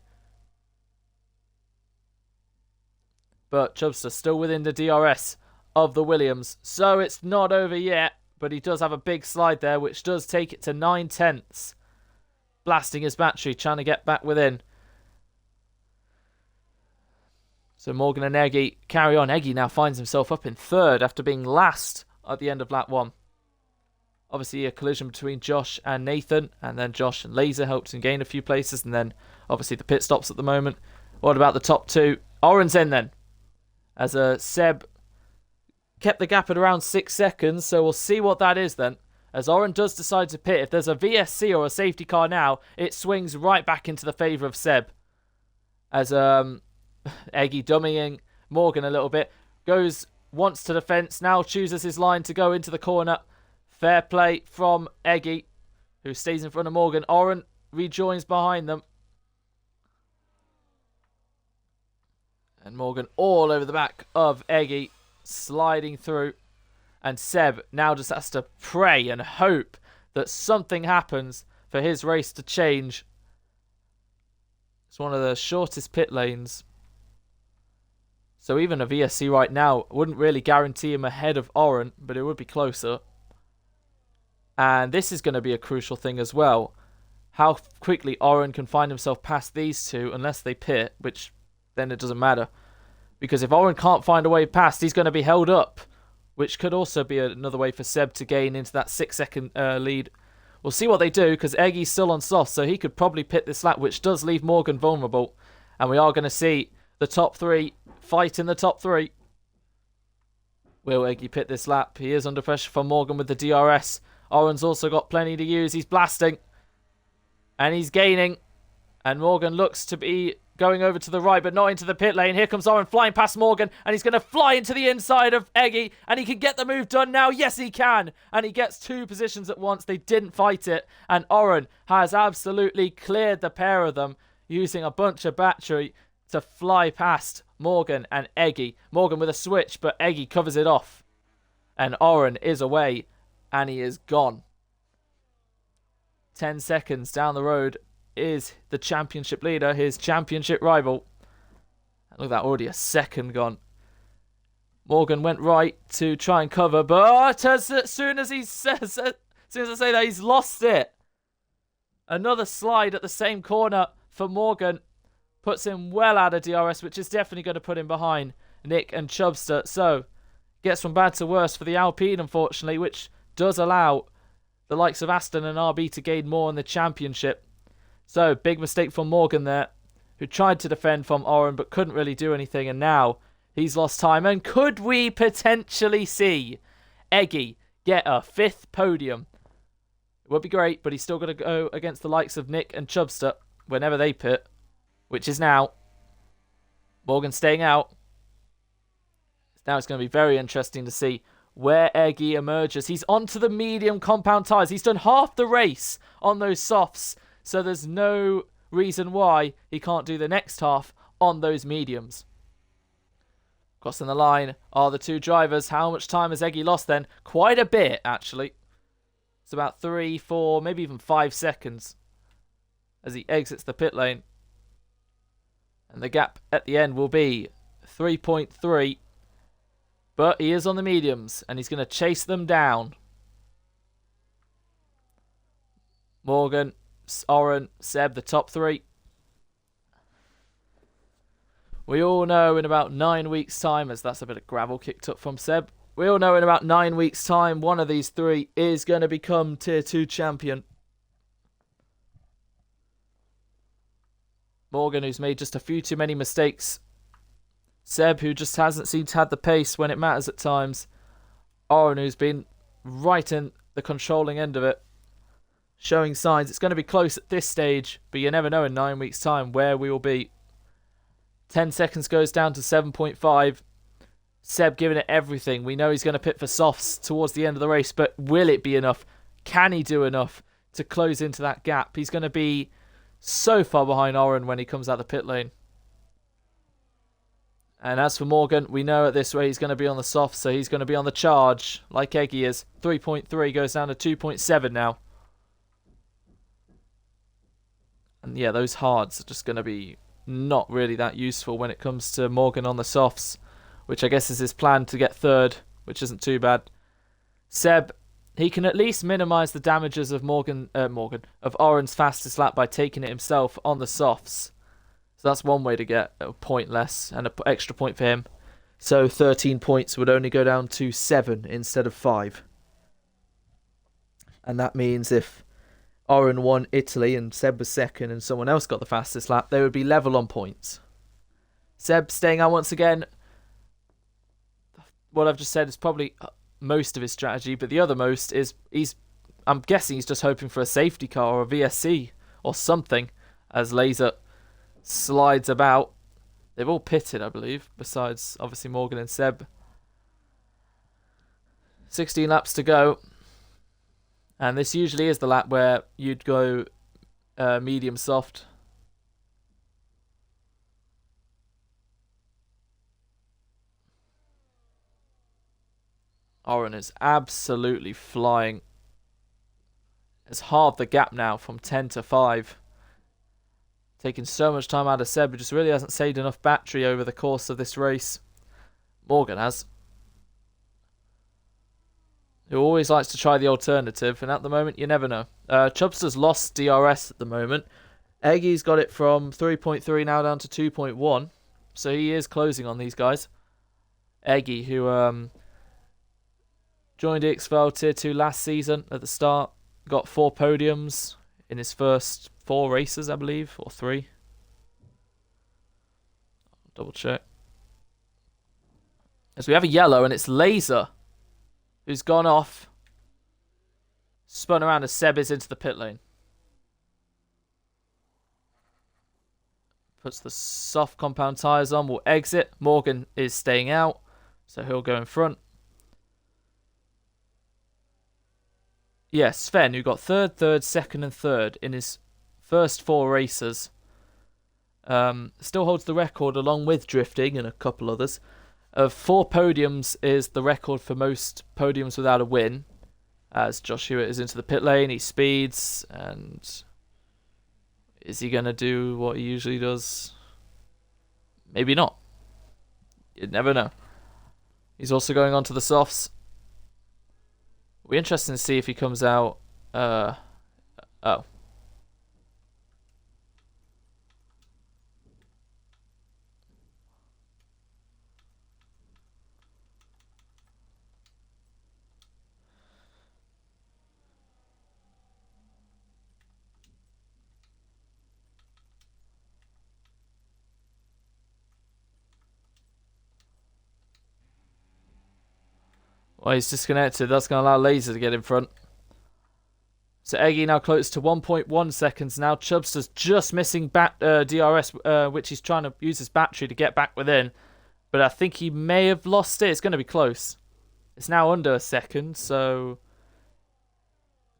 But Chubster still within the DRS of the Williams. So it's not over yet, but he does have a big slide there, which does take it to 9/10. Blasting his battery, trying to get back within. So Morgan and Eggy carry on. Eggy now finds himself up in 3rd after being last at the end of lap 1. Obviously a collision between Josh and Nathan, and then Josh and Laser helps him gain a few places, and then obviously the pit stops at the moment. What about the top 2? Oren's in then, as Seb kept the gap at around 6 seconds, so we'll see what that is then. As Oren does decide to pit, if there's a VSC or a safety car now, it swings right back into the favour of Seb. As Eggy dummying Morgan a little bit, goes once to the fence, now chooses his line to go into the corner. Fair play from Eggy, who stays in front of Morgan. Oren rejoins behind them. And Morgan all over the back of Eggy, sliding through. And Seb now just has to pray and hope that something happens for his race to change. It's one of the shortest pit lanes. So even a VSC right now wouldn't really guarantee him ahead of Oren, but it would be closer. And this is going to be a crucial thing as well. How quickly Oren can find himself past these two unless they pit, which then it doesn't matter. Because if Oren can't find a way past, he's going to be held up, which could also be another way for Seb to gain into that 6-second lead. We'll see what they do, because Eggy's still on soft, so he could probably pit this lap, which does leave Morgan vulnerable. And we are going to see the top 3 fight in the top 3. Will Eggy pit this lap? He is under pressure from Morgan with the DRS. Oren's also got plenty to use. He's blasting. And he's gaining. And Morgan looks to be going over to the right, but not into the pit lane. Here comes Oren flying past Morgan, and he's going to fly into the inside of Eggy, and he can get the move done now. Yes, he can. And he gets 2 positions at once. They didn't fight it. And Oren has absolutely cleared the pair of them using a bunch of battery to fly past Morgan and Eggy. Morgan with a switch, but Eggy covers it off. And Oren is away, and he is gone. 10 seconds down the road is the championship leader, his championship rival. And look at that, already a second gone. Morgan went right to try and cover, but as soon as I say that, he's lost it. Another slide at the same corner for Morgan puts him well out of DRS, which is definitely going to put him behind Nick and Chubster. So, gets from bad to worse for the Alpine, unfortunately, which does allow the likes of Aston and RB to gain more in the championship. So, big mistake from Morgan there, who tried to defend from Oren but couldn't really do anything, and now he's lost time. And could we potentially see Eggy get a 5th podium? It would be great, but he's still got to go against the likes of Nick and Chubster whenever they pit, which is now. Morgan staying out. Now it's going to be very interesting to see where Eggy emerges. He's onto the medium compound tyres. He's done half the race on those softs, so there's no reason why he can't do the next half on those mediums. Crossing the line are the 2 drivers. How much time has Eggy lost then? Quite a bit, actually. It's about 3, 4, maybe even 5 seconds as he exits the pit lane. And the gap at the end will be 3.3. But he is on the mediums, and he's going to chase them down. Morgan, Oren, Seb, the top 3. We all know in about 9 weeks' time, as that's a bit of gravel kicked up from Seb, we all know in about 9 weeks' time, one of these 3 is going to become Tier 2 champion. Morgan, who's made just a few too many mistakes. Seb, who just hasn't seemed to have the pace when it matters at times. Oren, who's been right in the controlling end of it, showing signs. It's going to be close at this stage, but you never know in 9 weeks' time where we will be. 10 seconds goes down to 7.5. Seb giving it everything. We know he's going to pit for softs towards the end of the race, but will it be enough? Can he do enough to close into that gap? He's going to be so far behind Oren when he comes out the pit lane. And as for Morgan, we know at this rate he's going to be on the soft, so he's going to be on the charge, like Eggy is. 3.3 goes down to 2.7 now. And yeah, those hards are just going to be not really that useful when it comes to Morgan on the softs, which I guess is his plan to get 3rd, which isn't too bad. Seb, he can at least minimise the damages of of Oren's fastest lap by taking it himself on the softs. So that's one way to get a point less and an extra point for him. So 13 points would only go down to 7 instead of 5. And that means if Oren won Italy and Seb was 2nd and someone else got the fastest lap, they would be level on points. Seb staying out once again. What I've just said is probably most of his strategy, but the other most is I'm guessing he's just hoping for a safety car or a VSC or something as Laser slides about. They've all pitted, I believe, besides obviously Morgan and Seb. 16 laps to go. And this usually is the lap where you'd go medium soft. Oren is absolutely flying. It's halved the gap now from 10 to 5. Taking so much time out of Seb, who just really hasn't saved enough battery over the course of this race. Morgan has. Who always likes to try the alternative, and at the moment, you never know. Chubster's lost DRS at the moment. Eggy's got it from 3.3 now down to 2.1, so he is closing on these guys. Eggy, who joined EXFL Tier 2 last season at the start, got 4 podiums in his first 4 races, I believe, or 3. Double check. As we have a yellow, and it's Laser, who's gone off, spun around as Seb is into the pit lane. Puts the soft compound tyres on, will exit. Morgan is staying out, so he'll go in front. Yes, Sven, who got third, second, and third in his first 4 races, still holds the record along with Drifting and a couple others. Of 4 podiums is the record for most podiums without a win. As Josh Hewitt is into the pit lane, he speeds, and is he going to do what he usually does? Maybe not. You'd never know. He's also going on to the softs. It'll be interesting to see if he comes out. Oh. Well, he's disconnected. That's going to allow Laser to get in front. So Eggy now close to 1.1 seconds now. Chubster's just missing DRS, which he's trying to use his battery to get back within. But I think he may have lost it. It's going to be close. It's now under a second, so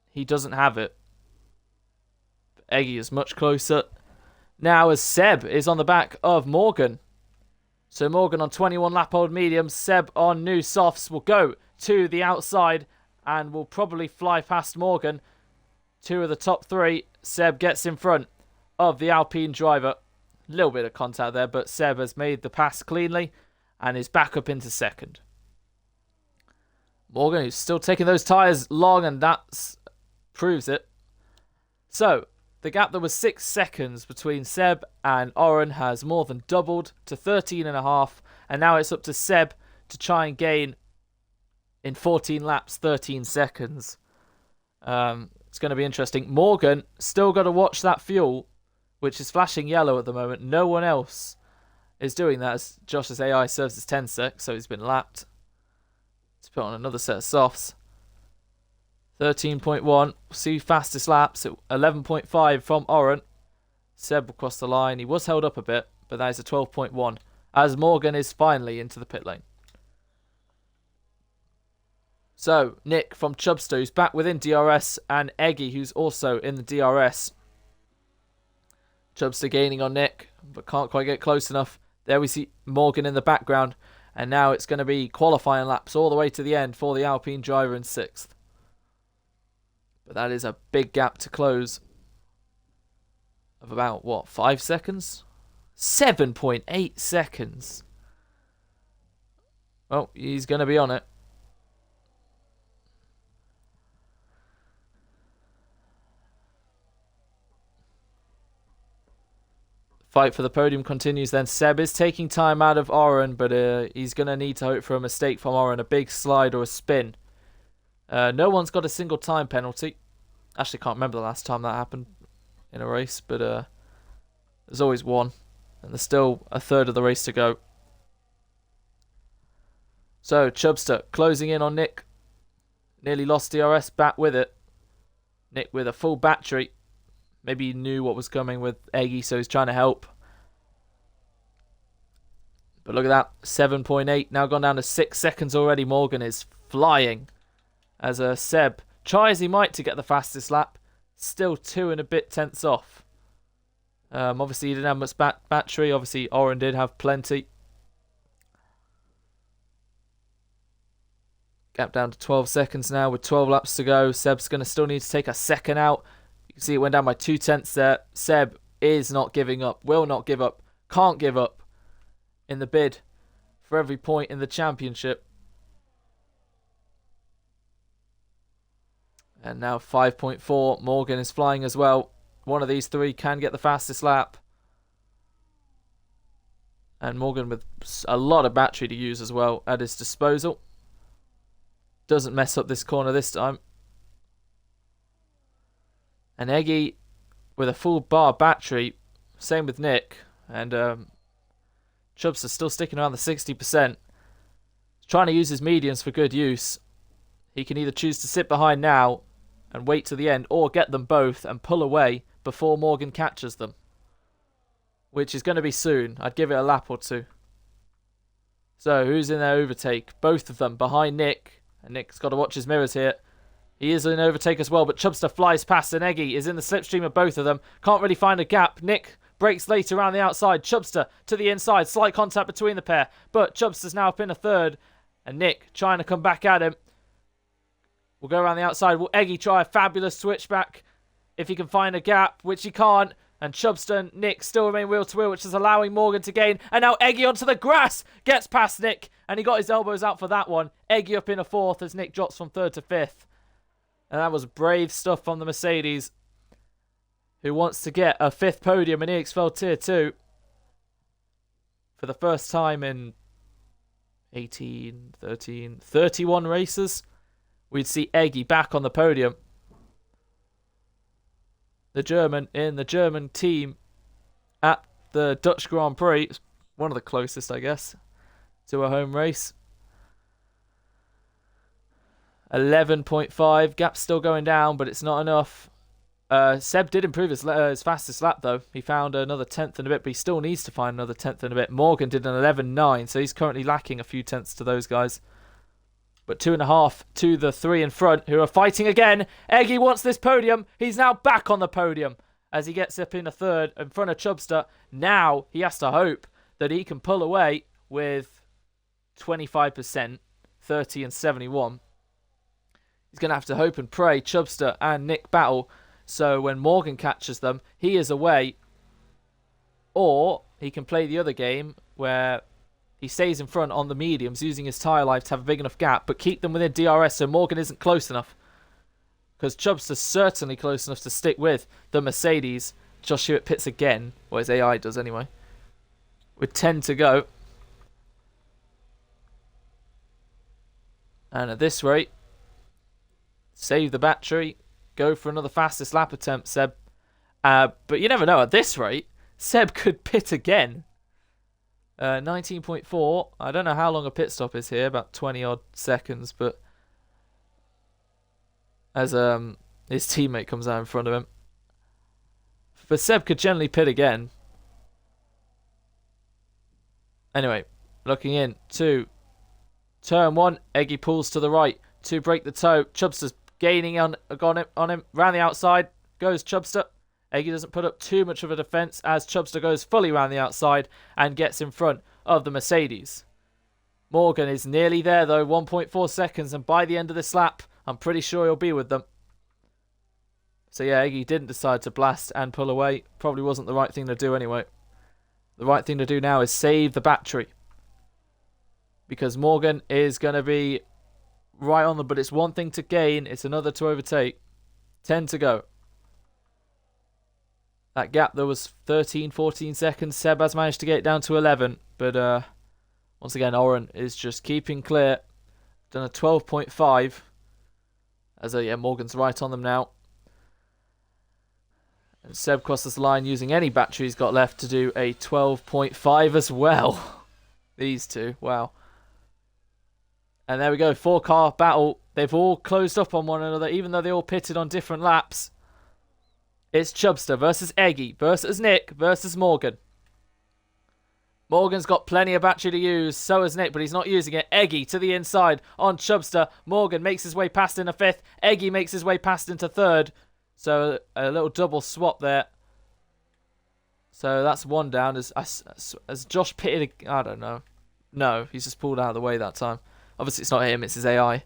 he doesn't have it. But Eggy is much closer. Now as Seb is on the back of Morgan. So Morgan on 21 lap old mediums. Seb on new softs will go to the outside and will probably fly past Morgan. 2 of the top 3. Seb gets in front of the Alpine driver. A little bit of contact there, but Seb has made the pass cleanly and is back up into second. Morgan, who's still taking those tyres long, and that proves it. So, the gap that was 6 seconds between Seb and Oren has more than doubled to 13.5, and now it's up to Seb to try and gain in 14 laps 13 seconds. It's going to be interesting. Morgan still got to watch that fuel, which is flashing yellow at the moment. No one else is doing that as Josh's AI serves as 10 sec, so he's been lapped. Let's put on another set of softs. 13.1. See fastest laps at 11.5 from Oren. Seb across the line. He was held up a bit, but that is a 12.1 as Morgan is finally into the pit lane. So, Nick from Chubster, who's back within DRS, and Eggy, who's also in the DRS. Chubster gaining on Nick, but can't quite get close enough. There we see Morgan in the background, and now it's going to be qualifying laps all the way to the end for the Alpine driver in 6th. But that is a big gap to close of about, what, 5 seconds? 7.8 seconds. Well, he's going to be on it. Fight for the podium continues then. Seb is taking time out of Oren, but he's going to need to hope for a mistake from Oren, a big slide or a spin. No one's got a single time penalty. Actually, can't remember the last time that happened in a race, but there's always one. And there's still a third of the race to go. So, Chubster closing in on Nick. Nearly lost DRS, back with it. Nick with a full battery. Maybe he knew what was coming with Eggy, so he's trying to help. But look at that, 7.8, now gone down to 6 seconds already. Morgan is flying as Seb, try as he might to get the fastest lap, still 2 and a bit tenths off. Obviously, he didn't have much battery. Obviously, Oren did have plenty. Gap down to 12 seconds now with 12 laps to go. Seb's going to still need to take a second out. You can see it went down by 2 tenths there. Seb is not giving up, will not give up, can't give up in the bid for every point in the championship. And now 5.4. Morgan is flying as well. One of these 3 can get the fastest lap. And Morgan with a lot of battery to use as well at his disposal. Doesn't mess up this corner this time. And Eggy with a full bar battery. Same with Nick. And Chubbs is still sticking around the 60%. He's trying to use his mediums for good use. He can either choose to sit behind now and wait to the end, or get them both and pull away before Morgan catches them, which is going to be soon. I'd give it a lap or two. So, who's in their overtake? Both of them behind Nick. And Nick's got to watch his mirrors here. He is in overtake as well, but Chubster flies past and Eggy is in the slipstream of both of them. Can't really find a gap. Nick breaks late around the outside. Chubster to the inside. Slight contact between the pair. But Chubster's now up in a third. And Nick trying to come back at him. We'll go around the outside. Will Eggy try a fabulous switchback if he can find a gap, which he can't. And Chubster and Nick still remain wheel to wheel, which is allowing Morgan to gain. And now Eggy onto the grass. Gets past Nick. And he got his elbows out for that one. Eggy up in a fourth as Nick drops from third to fifth. And that was brave stuff from the Mercedes, who wants to get a fifth podium in EXFL Tier 2 for the first time in 31 races. We'd see Eggy back on the podium. The German in the German team at the Dutch Grand Prix. One of the closest, I guess, to a home race. 11.5. Gap's still going down, but it's not enough. Seb did improve his fastest lap, though. He found another tenth and a bit, but he still needs to find another tenth and a bit. Morgan did an 11.9, so he's currently lacking a few tenths to those guys. But 2.5 to the three in front, who are fighting again. Eggy wants this podium. He's now back on the podium as he gets up in a third in front of Chubster. Now he has to hope that he can pull away with 25%, 30 and 71. He's going to have to hope and pray Chubster and Nick battle, so when Morgan catches them, he is away. Or he can play the other game where he stays in front on the mediums, using his tyre life to have a big enough gap, but keep them within DRS so Morgan isn't close enough. Because Chubster's certainly close enough to stick with the Mercedes. Josh Hewitt pits again, or his AI does anyway, with 10 to go. And at this rate, save the battery, go for another fastest lap attempt, Seb. But you never know, at this rate, Seb could pit again. 19.4. I don't know how long a pit stop is here, about 20 odd seconds, but as his teammate comes out in front of him. But Seb could generally pit again. Anyway, looking in to turn one. Eggy pulls to the right to break the toe. Chubster's gaining on him. Round the outside goes Chubster. Eggy doesn't put up too much of a defence as Chubster goes fully round the outside and gets in front of the Mercedes. Morgan is nearly there though, 1.4 seconds, and by the end of this lap, I'm pretty sure he'll be with them. So yeah, Eggy didn't decide to blast and pull away. Probably wasn't the right thing to do anyway. The right thing to do now is save the battery, because Morgan is going to be right on them, but it's one thing to gain, it's another to overtake. 10 to go. That gap there was 13, 14 seconds. Seb has managed to get it down to 11. But once again, Oren is just keeping clear. Done a 12.5. As Morgan's right on them now. And Seb crosses the line using any battery he's got left to do a 12.5 as well. These two, wow. And there we go, 4-car battle. They've all closed up on one another, even though they all pitted on different laps. It's Chubster versus Eggy versus Nick versus Morgan. Morgan's got plenty of battery to use, so has Nick, but he's not using it. Eggy to the inside on Chubster. Morgan makes his way past into fifth. Eggy makes his way past into third. So a little double swap there. So that's one down. As Josh pitted, I don't know. No, he's just pulled out of the way that time. Obviously it's not him, it's his AI.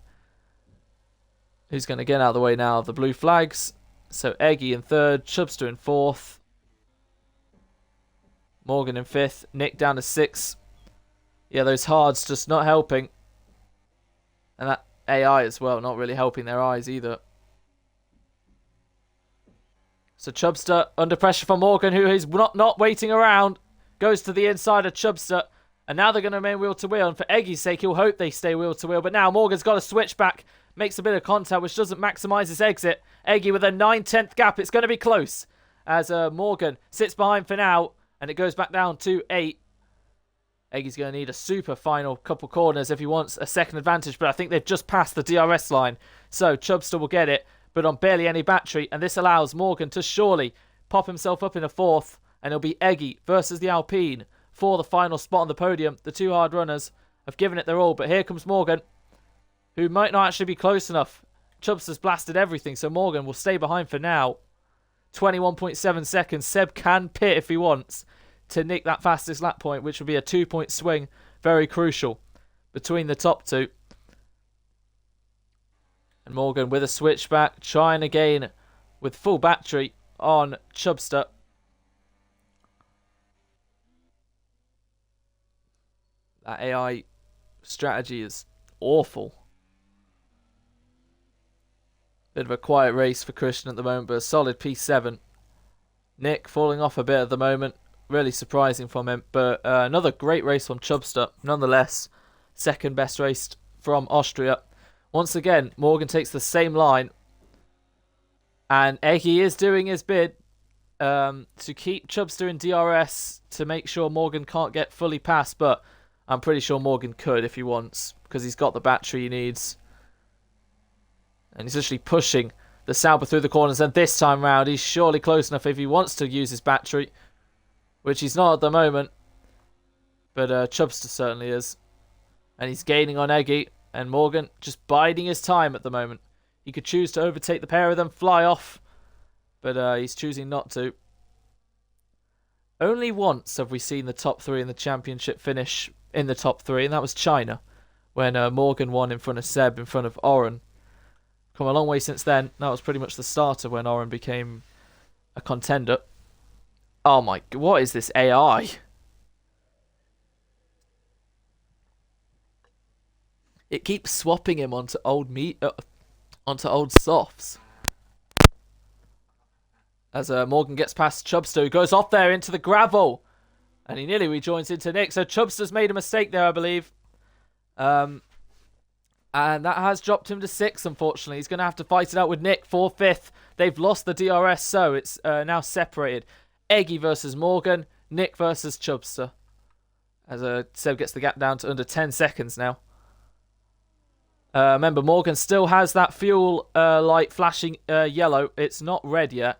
Who's going to get out of the way now? The blue flags. So Eggy in third, Chubster in fourth, Morgan in fifth, Nick down to sixth. Yeah, those hards just not helping. And that AI as well, not really helping their eyes either. So Chubster under pressure from Morgan, who is not waiting around, goes to the inside of Chubster. And now they're going to remain wheel to wheel. And for Eggy's sake, he'll hope they stay wheel to wheel. But now Morgan's got a switch back. Makes a bit of contact, which doesn't maximise his exit. Eggy with a 9/10 gap. It's going to be close as Morgan sits behind for now. And it goes back down to 8. Eggy's going to need a super final couple corners if he wants a second advantage, but I think they've just passed the DRS line. So Chubster will get it, but on barely any battery, and this allows Morgan to surely pop himself up in a fourth, and it'll be Eggy versus the Alpine for the final spot on the podium. The two hard runners have given it their all, but here comes Morgan, who might not actually be close enough. Chubster's blasted everything, so Morgan will stay behind for now. 21.7 seconds. Seb can pit if he wants to nick that fastest lap point, which would be a 2-point swing. Very crucial between the top two. And Morgan with a switchback, trying again with full battery on Chubster. That AI strategy is awful. Bit of a quiet race for Christian at the moment, but a solid P7. Nick falling off a bit at the moment. Really surprising from him. But another great race from Chubster. Nonetheless, second best race from Austria. Once again, Morgan takes the same line. And Eggy is doing his bid to keep Chubster in DRS to make sure Morgan can't get fully past. But I'm pretty sure Morgan could if he wants, because he's got the battery he needs. And he's literally pushing the Sauber through the corners. And this time round, he's surely close enough if he wants to use his battery, which he's not at the moment. But Chubster certainly is. And he's gaining on Eggy. And Morgan just biding his time at the moment. He could choose to overtake the pair of them, fly off. But he's choosing not to. Only once have we seen the top three in the championship finish in the top three. And that was China, when Morgan won in front of Seb, in front of Oren. Come a long way since then. That was pretty much the start of when Oren became a contender. Oh my, what is this AI? It keeps swapping him onto old onto old softs. As Morgan gets past Chubster, who goes off there into the gravel. And he nearly rejoins into Nick. So Chubster's made a mistake there, I believe. And that has dropped him to 6th, unfortunately. He's going to have to fight it out with Nick for 5th. They've lost the DRS, so it's now separated. Eggy versus Morgan, Nick versus Chubster. As Seb gets the gap down to under 10 seconds now. Remember, Morgan still has that fuel light flashing yellow. It's not red yet.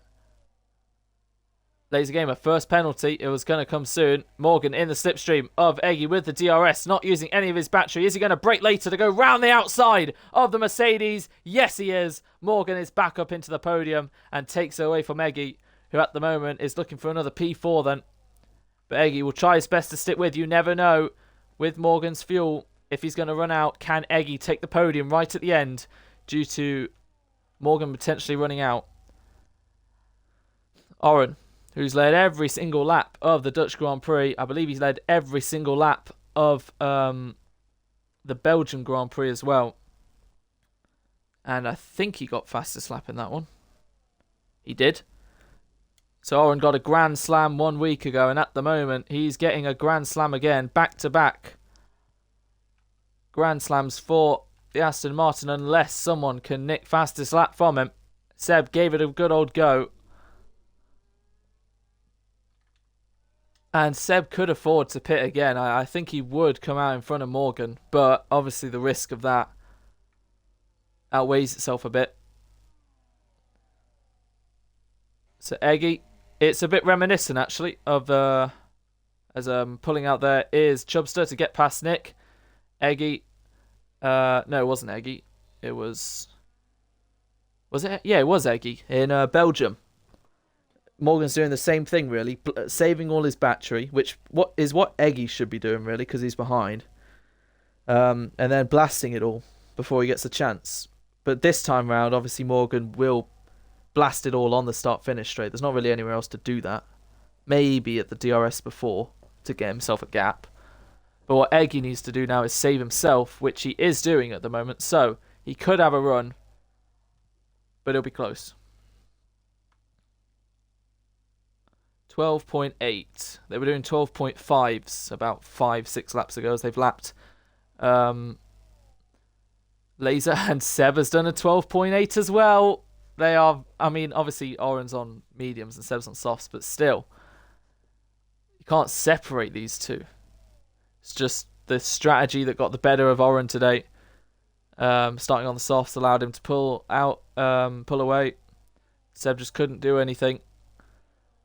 Laser Gamer, first penalty. It was going to come soon. Morgan in the slipstream of Eggy with the DRS, not using any of his battery. Is he going to brake later to go round the outside of the Mercedes? Yes, he is. Morgan is back up into the podium and takes it away from Eggy, who at the moment is looking for another P4 then. But Eggy will try his best to stick with. You never know with Morgan's fuel if he's going to run out. Can Eggy take the podium right at the end due to Morgan potentially running out? Oren, who's led every single lap of the Dutch Grand Prix. I believe he's led every single lap of the Belgian Grand Prix as well. And I think he got fastest lap in that one. He did. So Oren got a Grand Slam 1 week ago, and at the moment he's getting a Grand Slam again, back-to-back Grand Slams for the Aston Martin, unless someone can nick fastest lap from him. Seb gave it a good old go. And Seb could afford to pit again. I think he would come out in front of Morgan. But obviously the risk of that outweighs itself a bit. So Eggy, it's a bit reminiscent actually of as pulling out there is Chubster to get past Nick. Eggy, no, it wasn't Eggy. It was it? Yeah, it was Eggy in Belgium. Morgan's doing the same thing, really, saving all his battery, which what Eggy should be doing, really, because he's behind. And then blasting it all before he gets a chance. But this time round, obviously, Morgan will blast it all on the start-finish straight. There's not really anywhere else to do that. Maybe at the DRS before to get himself a gap. But what Eggy needs to do now is save himself, which he is doing at the moment. So he could have a run, but it'll be close. 12.8. They were doing 12.5s about 5-6 laps ago as they've lapped. Laser and Seb has done a 12.8 as well. They are, I mean, obviously Oren's on mediums and Seb's on softs, but still, you can't separate these two. It's just the strategy that got the better of Oren today. Starting on the softs allowed him to pull away. Seb just couldn't do anything.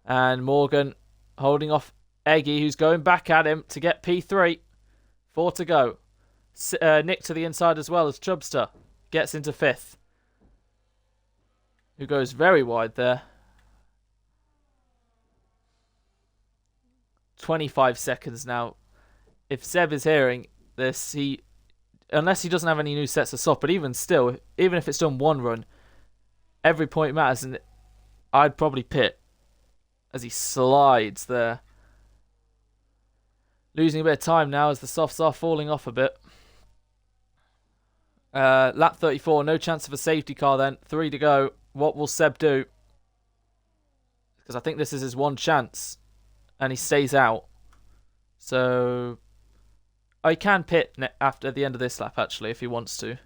And Morgan holding off Eggy, who's going back at him to get P3. 4 to go. Nick to the inside as well as Chubster gets into 5th. Who goes very wide there. 25 seconds now. If Seb is hearing this, unless he doesn't have any new sets of soft, but even still, even if it's done one run, every point matters, and I'd probably pit as he slides there. Losing a bit of time now as the softs are falling off a bit. Lap 34, no chance of a safety car then. 3 to go. What will Seb do? Because I think this is his one chance. And he stays out. So I can pit after the end of this lap, actually, if he wants to.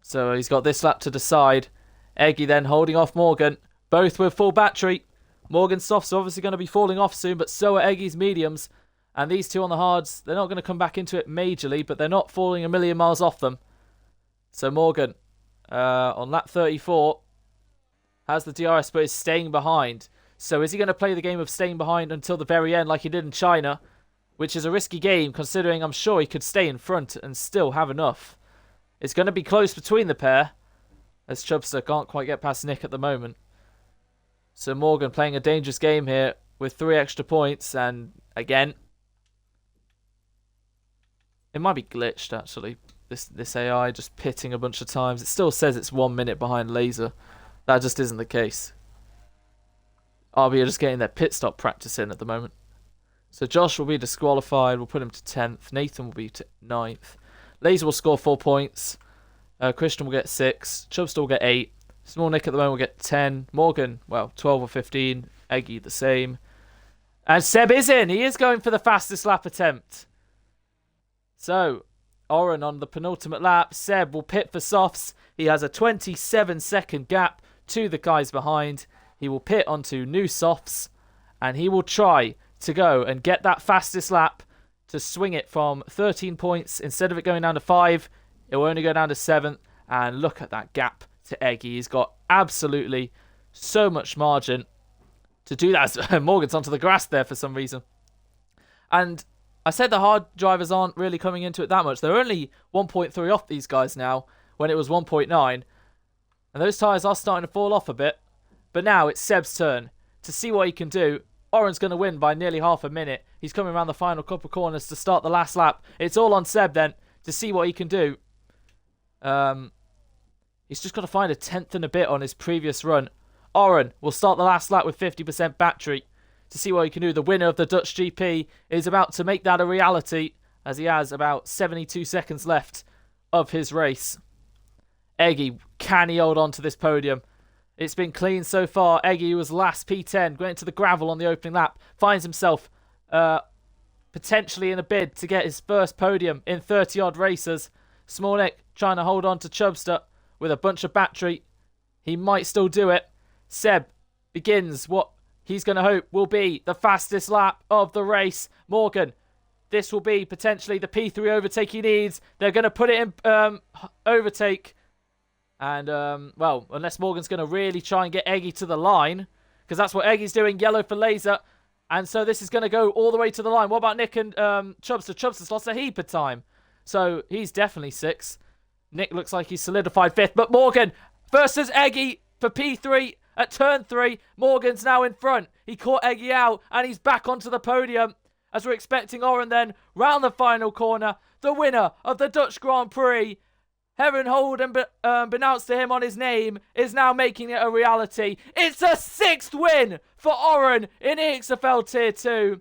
So he's got this lap to decide. Eggy then holding off Morgan. Both with full battery. Morgan's softs are obviously going to be falling off soon, but so are Eggy's mediums. And these two on the hards, they're not going to come back into it majorly, but they're not falling a million miles off them. So Morgan, on lap 34, has the DRS, but is staying behind. So is he going to play the game of staying behind until the very end like he did in China? Which is a risky game, considering I'm sure he could stay in front and still have enough. It's going to be close between the pair, as Chubster can't quite get past Nick at the moment. So Morgan playing a dangerous game here with 3 extra points, and again, it might be glitched actually. This AI just pitting a bunch of times. It still says it's 1 minute behind Laser. That just isn't the case. RB are just getting their pit stop practice in at the moment. So Josh will be disqualified. We'll put him to 10th. Nathan will be to 9th. Laser will score 4 points. Christian will get 6. Chubster will get 8. Small Nick at the moment will get 10. Morgan, well, 12 or 15. Eggy the same. And Seb is in. He is going for the fastest lap attempt. So, Oren on the penultimate lap. Seb will pit for softs. He has a 27-second gap to the guys behind. He will pit onto new softs. And he will try to go and get that fastest lap to swing it from 13 points. Instead of it going down to 5, it will only go down to 7. And look at that gap to Eggy. He's got absolutely so much margin to do that. Morgan's onto the grass there for some reason. And I said the hard drivers aren't really coming into it that much. They're only 1.3 off these guys now when it was 1.9. And those tyres are starting to fall off a bit. But now it's Seb's turn to see what he can do. Oren's going to win by nearly half a minute. He's coming around the final couple of corners to start the last lap. It's all on Seb then to see what he can do. He's just got to find a 10th and a bit on his previous run. Oren will start the last lap with 50% battery to see what he can do. The winner of the Dutch GP is about to make that a reality as he has about 72 seconds left of his race. Eggy, can he hold on to this podium? It's been clean so far. Eggy was last P10, went into the gravel on the opening lap, finds himself potentially in a bid to get his first podium in 30-odd races. Smolnik trying to hold on to Chubster with a bunch of battery. He might still do it. Seb begins what he's going to hope will be the fastest lap of the race. Morgan, this will be potentially the P3 overtake he needs. They're going to put it in overtake. And, well, unless Morgan's going to really try and get Eggy to the line, because that's what Eggy's doing, yellow for Laser. And so this is going to go all the way to the line. What about Nick and Chubster? Chubster's lost a heap of time. So he's definitely 6th. Nick looks like he's solidified 5th. But Morgan versus Eggy for P3 at turn 3. Morgan's now in front. He caught Eggy out and he's back onto the podium. As we're expecting Oren then round the final corner. The winner of the Dutch Grand Prix, Heaven hold and announced to him on his name, is now making it a reality. It's a 6th win for Oren in EXFL Tier 2.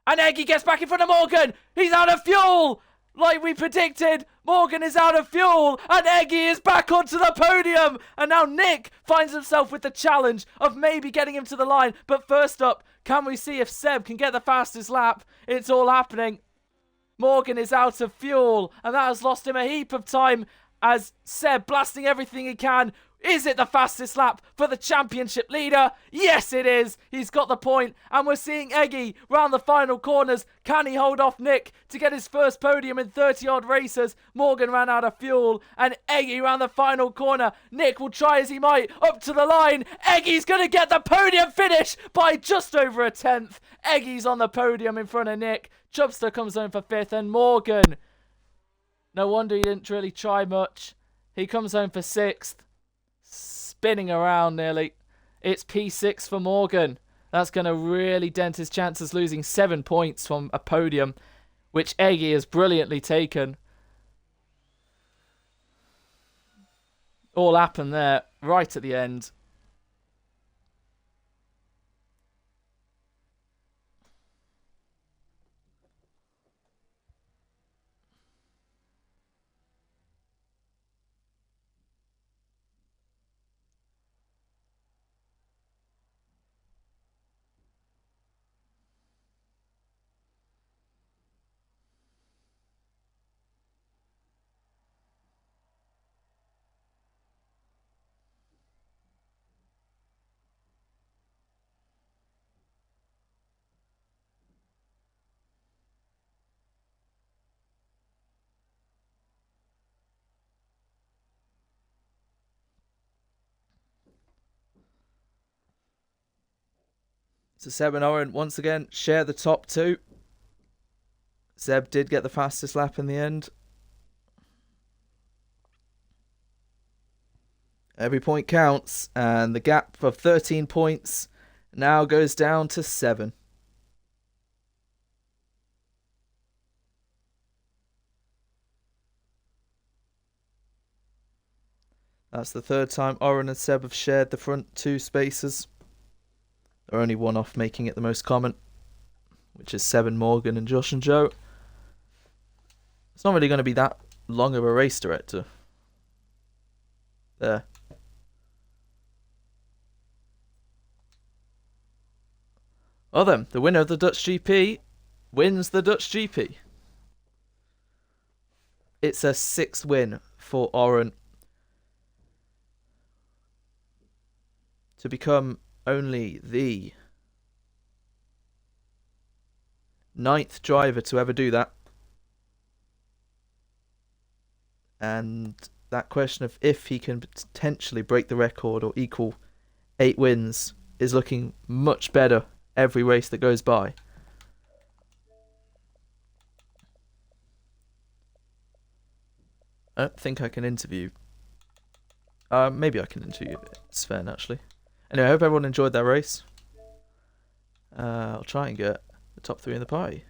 And Eggy gets back in front of Morgan. He's out of fuel. Like we predicted, Morgan is out of fuel. And Eggy is back onto the podium. And now Nick finds himself with the challenge of maybe getting him to the line. But first up, can we see if Seb can get the fastest lap? It's all happening. Morgan is out of fuel. And that has lost him a heap of time, as Seb, blasting everything he can, Is it the fastest lap for the championship leader? Yes, it is. He's got the point, and we're seeing Eggy round the final corners. Can he hold off Nick to get his first podium in 30-odd races? Morgan ran out of fuel, and Eggy round the final corner. Nick will try as he might up to the line. Eggy's going to get the podium finish by just over a tenth. Eggy's on the podium in front of Nick. Chubster comes home for 5th, and Morgan, no wonder he didn't really try much. He comes home for 6th. Spinning around nearly. It's P6 for Morgan. That's going to really dent his chances, losing 7 points from a podium, which Eggy has brilliantly taken. All happened there, right at the end. So Seb and Oren once again share the top 2. Seb did get the fastest lap in the end. Every point counts, and the gap of 13 points now goes down to 7. That's the 3rd time Oren and Seb have shared the front 2 spaces. They're only one off making it the most common, which is Seb and Morgan and Josh and Joe. It's not really going to be that long of a race, director. There. Well then, the winner of the Dutch GP wins the Dutch GP. It's a 6th win for Oren to become only the 9th driver to ever do that. And that question of if he can potentially break the record or equal 8 wins is looking much better every race that goes by. I don't think I can interview. Maybe I can interview Sven, actually. Anyway, I hope everyone enjoyed that race. I'll try and get the top 3 in the party.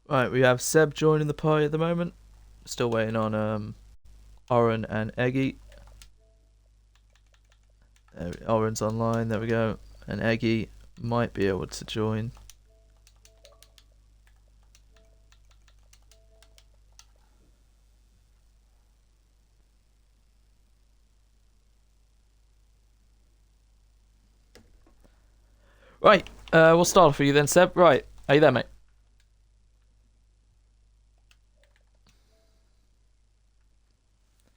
Right, we have Seb joining the party at the moment. Still waiting on Oren and Eggy. Oren's online, there we go. And Eggy might be able to join. Right, we'll start off for you then, Seb. Right, are you there, mate?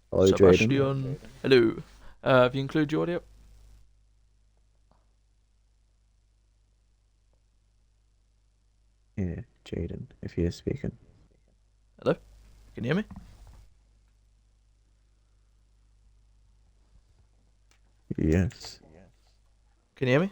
Hello, Jaden. Hello. Have you included your audio? Yeah, Jaden, if you're speaking. Hello? Can you hear me? Yes. Can you hear me?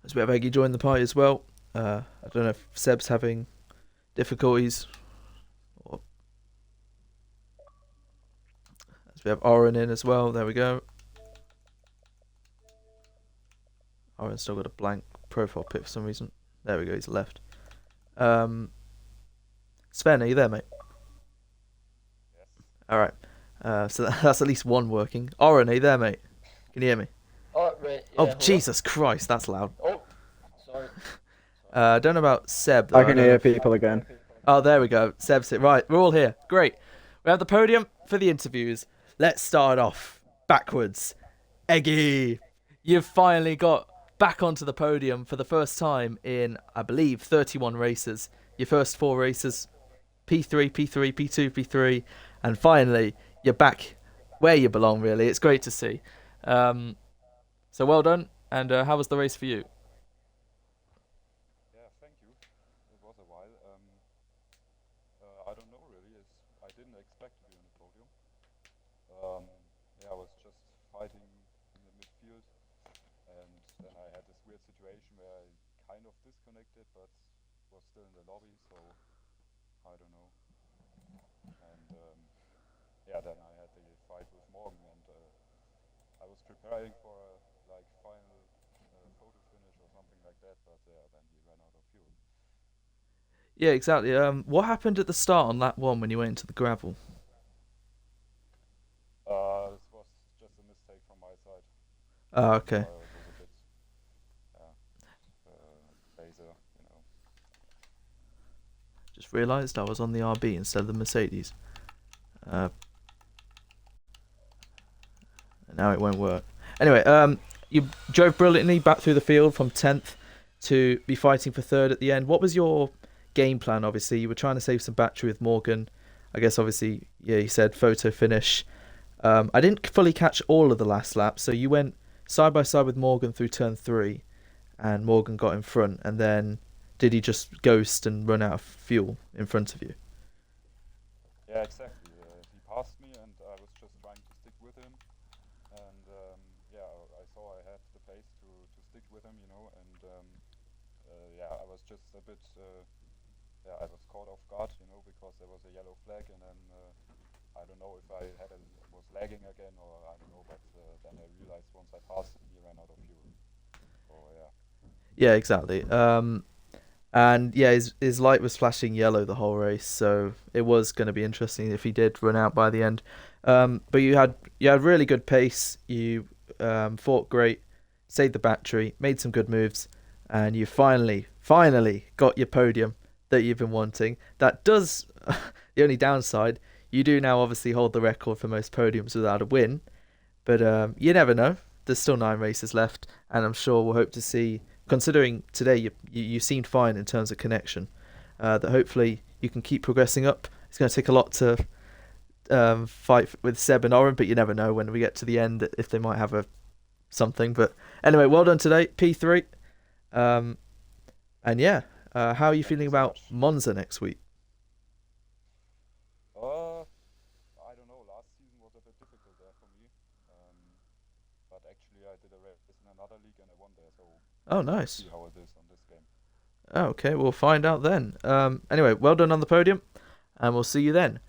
As we have Eggy join the party as well. I don't know if Seb's having difficulties or So we have Oren in as well. There we go. Oren's still got a blank profile pic for some reason. There we go. He's left. Sven, are you there, mate? Yes. All right. So that's at least one working. Oren, are you there, mate? Can you hear me? Oh, right, yeah, Oh, hold on. Jesus Christ, that's loud. Oh, sorry. I don't know about Seb, though. I can don't hear know if- people again. Oh, there we go. Seb's it. Right, we're all here. Great. We have the podium for the interviews. Let's start off backwards. Eggy, you've finally got back onto the podium for the first time in, I believe, 31 races. Your first 4 races, P3, P3, P2, P3, and finally you're back where you belong. Really, it's great to see. So well done. And how was the race for you? Yeah, thank you. It was a while. I don't know really. I didn't expect to be on the podium. Yeah, I was just fighting in the midfield, and then I had this weird situation where I kind of disconnected, but was still in the lobby. So I don't know. And yeah, then I had the fight with Morgan, and I was preparing for a final photo finish or something like that, but then he ran out of fuel. Yeah, exactly. What happened at the start on lap 1 when you went into the gravel? This was just a mistake from my side. Oh, okay. It was a bit, laser, you know. Just realised I was on the RB instead of the Mercedes. And now it won't work. Anyway, you drove brilliantly back through the field from 10th to be fighting for 3rd at the end. What was your game plan? Obviously, you were trying to save some battery with Morgan. I guess, obviously, yeah, you said photo finish. I didn't fully catch all of the last lap, so you went side by side with Morgan through turn 3, and Morgan got in front, and then did he just ghost and run out of fuel in front of you? Yeah, exactly. He passed me, and I was just trying to stick with him. And yeah, I saw I had the pace to stick with him, you know. And yeah, I was just a bit. Yeah, I was caught off guard, you know, because there was a yellow flag, and then I don't know if I was lagging again, or I don't know. But then I realized once I passed him, he ran out of fuel. So yeah. Yeah, exactly. And yeah, his light was flashing yellow the whole race, so it was going to be interesting if he did run out by the end. But you had really good pace. You fought great, saved the battery, made some good moves, and you finally got your podium that you've been wanting. That does the only downside. You do now obviously hold the record for most podiums without a win, but you never know. There's still 9 races left, and I'm sure we'll hope to see. Considering today you seemed fine in terms of connection, that hopefully you can keep progressing up. It's going to take a lot to fight with Seb and Oren, but you never know when we get to the end if they might have something. But anyway, well done today, P3. And yeah, how are you feeling about Monza next week? I don't know. Last season was a bit difficult there for me. But actually, I did a race in another league and I won there. So Oh, nice. see how it is on this game. Okay, we'll find out then. Anyway, well done on the podium, and we'll see you then.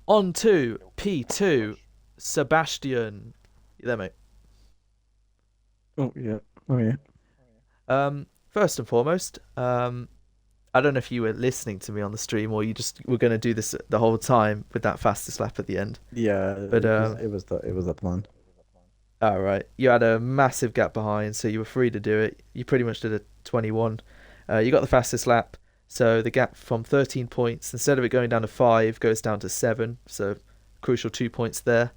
On to P2, Sebastian. You there, mate? Oh yeah. Oh yeah. First and foremost, I don't know if you were listening to me on the stream or you just were going to do this the whole time with that fastest lap at the end. Yeah. But, it was the plan. All right, you had a massive gap behind, so you were free to do it. You pretty much did a 21. You got the fastest lap, so the gap from 13 points, instead of it going down to 5, goes down to 7. So crucial 2 points there.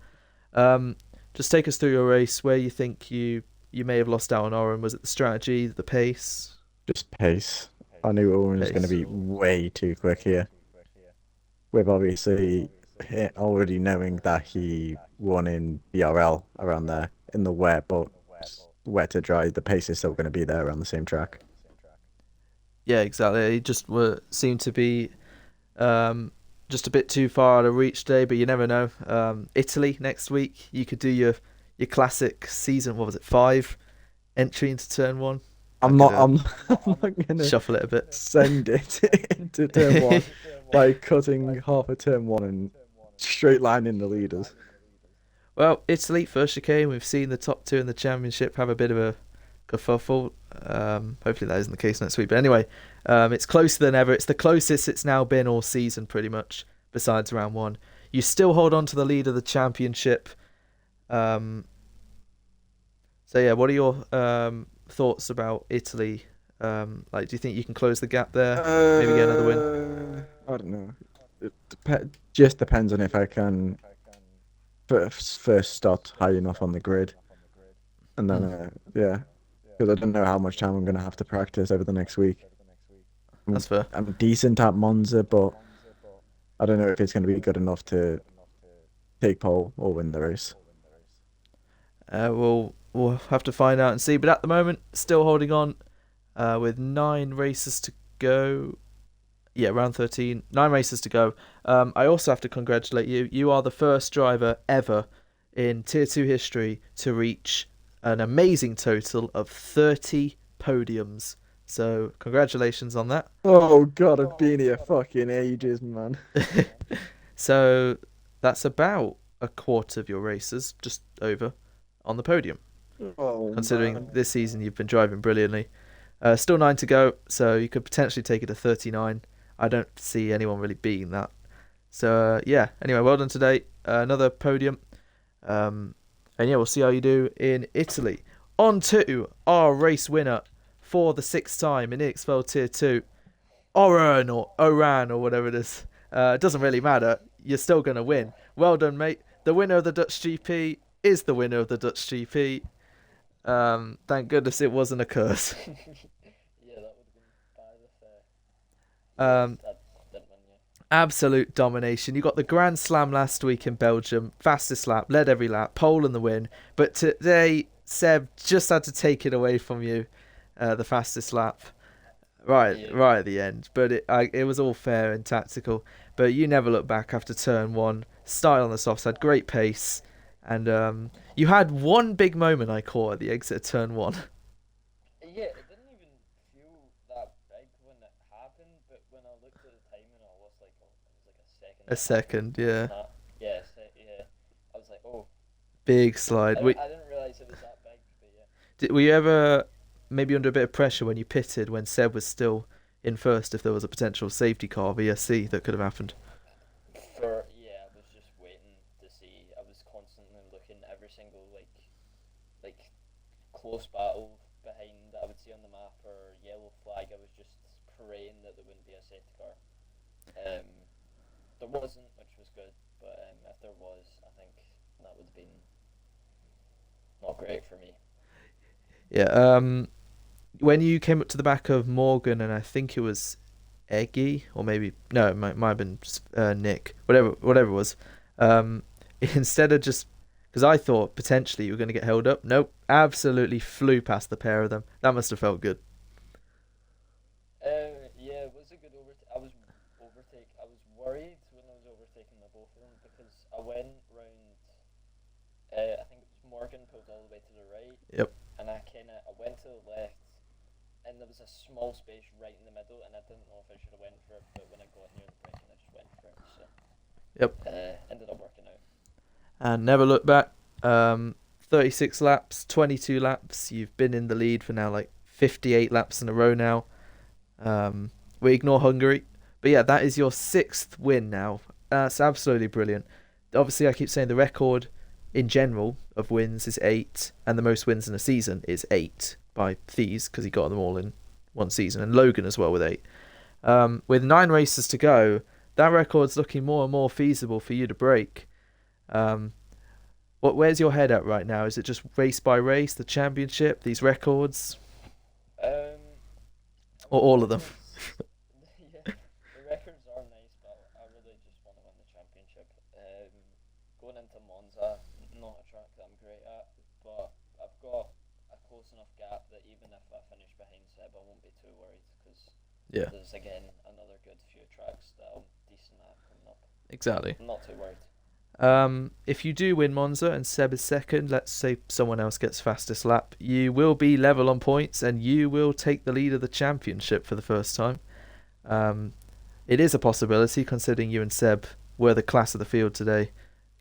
Just take us through your race, where you think you may have lost out on Oren. Was it the strategy, the pace? Just pace. I knew Owen was going to Pace. be way too quick here. With obviously already knowing that he won in BRL around there in the wet, but wet to dry, the pace is still going to be there around the same track. Yeah, exactly. It just seemed to be just a bit too far out of reach today, but you never know. Italy next week, you could do your classic season. What was it? 5 entry into turn 1. I'm not gonna Shuffle it a bit. send it into turn 1 by cutting half of turn 1 and straight lining the leaders. Well, Italy, first chicane. We've seen the top two in the championship have a bit of a kerfuffle. Hopefully that isn't the case next week. But anyway, it's closer than ever. It's the closest it's now been all season, pretty much, besides round one. You still hold on to the lead of the championship. So yeah, what are your thoughts about Italy? Like, do you think you can close the gap there? Maybe get another win? I don't know. It just depends on if I can first start high enough on the grid, and then yeah, because I don't know how much time I'm gonna have to practice over the next week. That's fair. I'm decent at Monza, but I don't know if it's gonna be good enough to take pole or win the race. We'll have to find out and see. But at the moment, still holding on with 9 races to go. Yeah, round 13. 9 races to go. I also have to congratulate you. You are the first driver ever in Tier 2 history to reach an amazing total of 30 podiums. So, congratulations on that. Oh God, I've been here fucking ages, man. So, that's about a quarter of your races, just over, on the podium. Oh, Considering man. this season you've been driving brilliantly. Still 9 to go, so you could potentially take it to 39. I don't see anyone really beating that. So, yeah, anyway, well done today. Another podium. And yeah, we'll see how you do in Italy. On to our race winner for the 6th time in EXFL Tier 2. Oran or whatever it is. It doesn't really matter. You're still going to win. Well done, mate. The winner of the Dutch GP is the winner of the Dutch GP. Thank goodness it wasn't a curse. Yeah, that would have been bad if Um, that didn't win, yeah. Absolute domination. You got the Grand Slam last week in Belgium, fastest lap, led every lap, pole in the win. But today, Seb just had to take it away from you, the fastest lap, right at the end. But it was all fair and tactical. But you never look back after turn 1. Started on the soft side, great pace, and you had one big moment I caught at the exit of turn 1. Yeah, it didn't even feel that big when it happened, but when I looked at the timing, I was like, oh, it was like a second. A second, yeah. Yeah, yeah. I was like, oh. Big slide. I didn't realise it was that big, but yeah. Were you ever maybe under a bit of pressure when you pitted when Seb was still in first, if there was a potential safety car VSC that could have happened? I was just waiting to see. I was constantly looking every single like close battle behind that I would see on the map or yellow flag. I was just praying that there wouldn't be a safety car. There wasn't, which was good, but if there was, I think that would have been not great for me. Yeah. When you came up to the back of Morgan, and I think it was Eggy, or maybe no, it might have been Nick, whatever it was. Instead of just, because I thought potentially you were going to get held up. Nope, absolutely flew past the pair of them. That must have felt good. Yeah, it was a good overtake. I was worried when I was overtaking the both of them because I went round. I think it was Morgan pulled all the way to the right. Yep. And I went to the left, and there was a small space right in the middle, and I didn't know if I should have went for it, but when I got near the break, I just went for it. So. Yep. Ended up working out. And never looked back. 36 laps, 22 laps. You've been in the lead for now like 58 laps in a row now. We ignore Hungary. But yeah, that is your 6th win now. That's absolutely brilliant. Obviously, I keep saying the record in general of wins is 8, and the most wins in a season is 8 by Thies, because he got them all in one season, and Logan as well with 8. With 9 races to go, that record's looking more and more feasible for you to break. Where's your head at right now? Is it just race by race, the championship, these records? Or all of them? Yeah, the records are nice, but I really just want to win the championship. Going into Monza, not a track that I'm great at, but I've got a close enough gap that even if I finish behind Seb, I won't be too worried because there's again another good few tracks that I'm decent at coming up. Exactly. I'm not too worried. If you do win Monza and Seb is second, let's say someone else gets fastest lap, you will be level on points and you will take the lead of the championship for the first time. It is a possibility considering you and Seb were the class of the field today.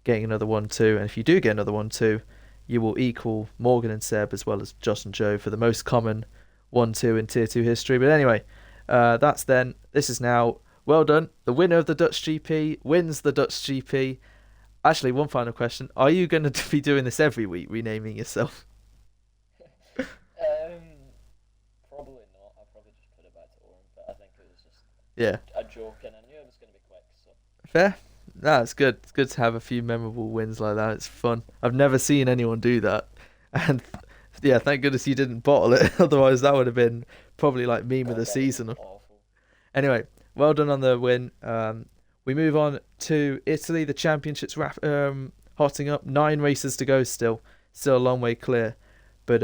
getting another 1-2. And if you do get another 1-2, you will equal Morgan and Seb as well as Josh and Joe for the most common 1-2 in Tier 2 history. But anyway, that's then. This is now. Well done. The winner of the Dutch GP wins the Dutch GP. Actually, one final question. Are you going to be doing this every week, renaming yourself? Probably not. I'll probably just put it back to Oren, but I think it was just Yeah. a joke, and I knew it was going to be quick. So Fair. No, it's good. It's good to have a few memorable wins like that. It's fun. I've never seen anyone do that. And yeah, thank goodness you didn't bottle it. Otherwise, that would have been probably like meme of the season. Awful. Anyway, well done on the win. We move on to Italy. The championships hotting up. 9 races to go still. Still a long way clear. But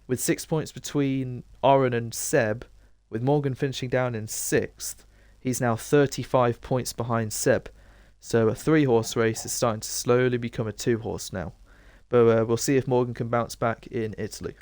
with 6 points between Oren and Seb, with Morgan finishing down in 6th, he's now 35 points behind Seb. So a 3-horse race is starting to slowly become a 2-horse now. But we'll see if Morgan can bounce back in Italy.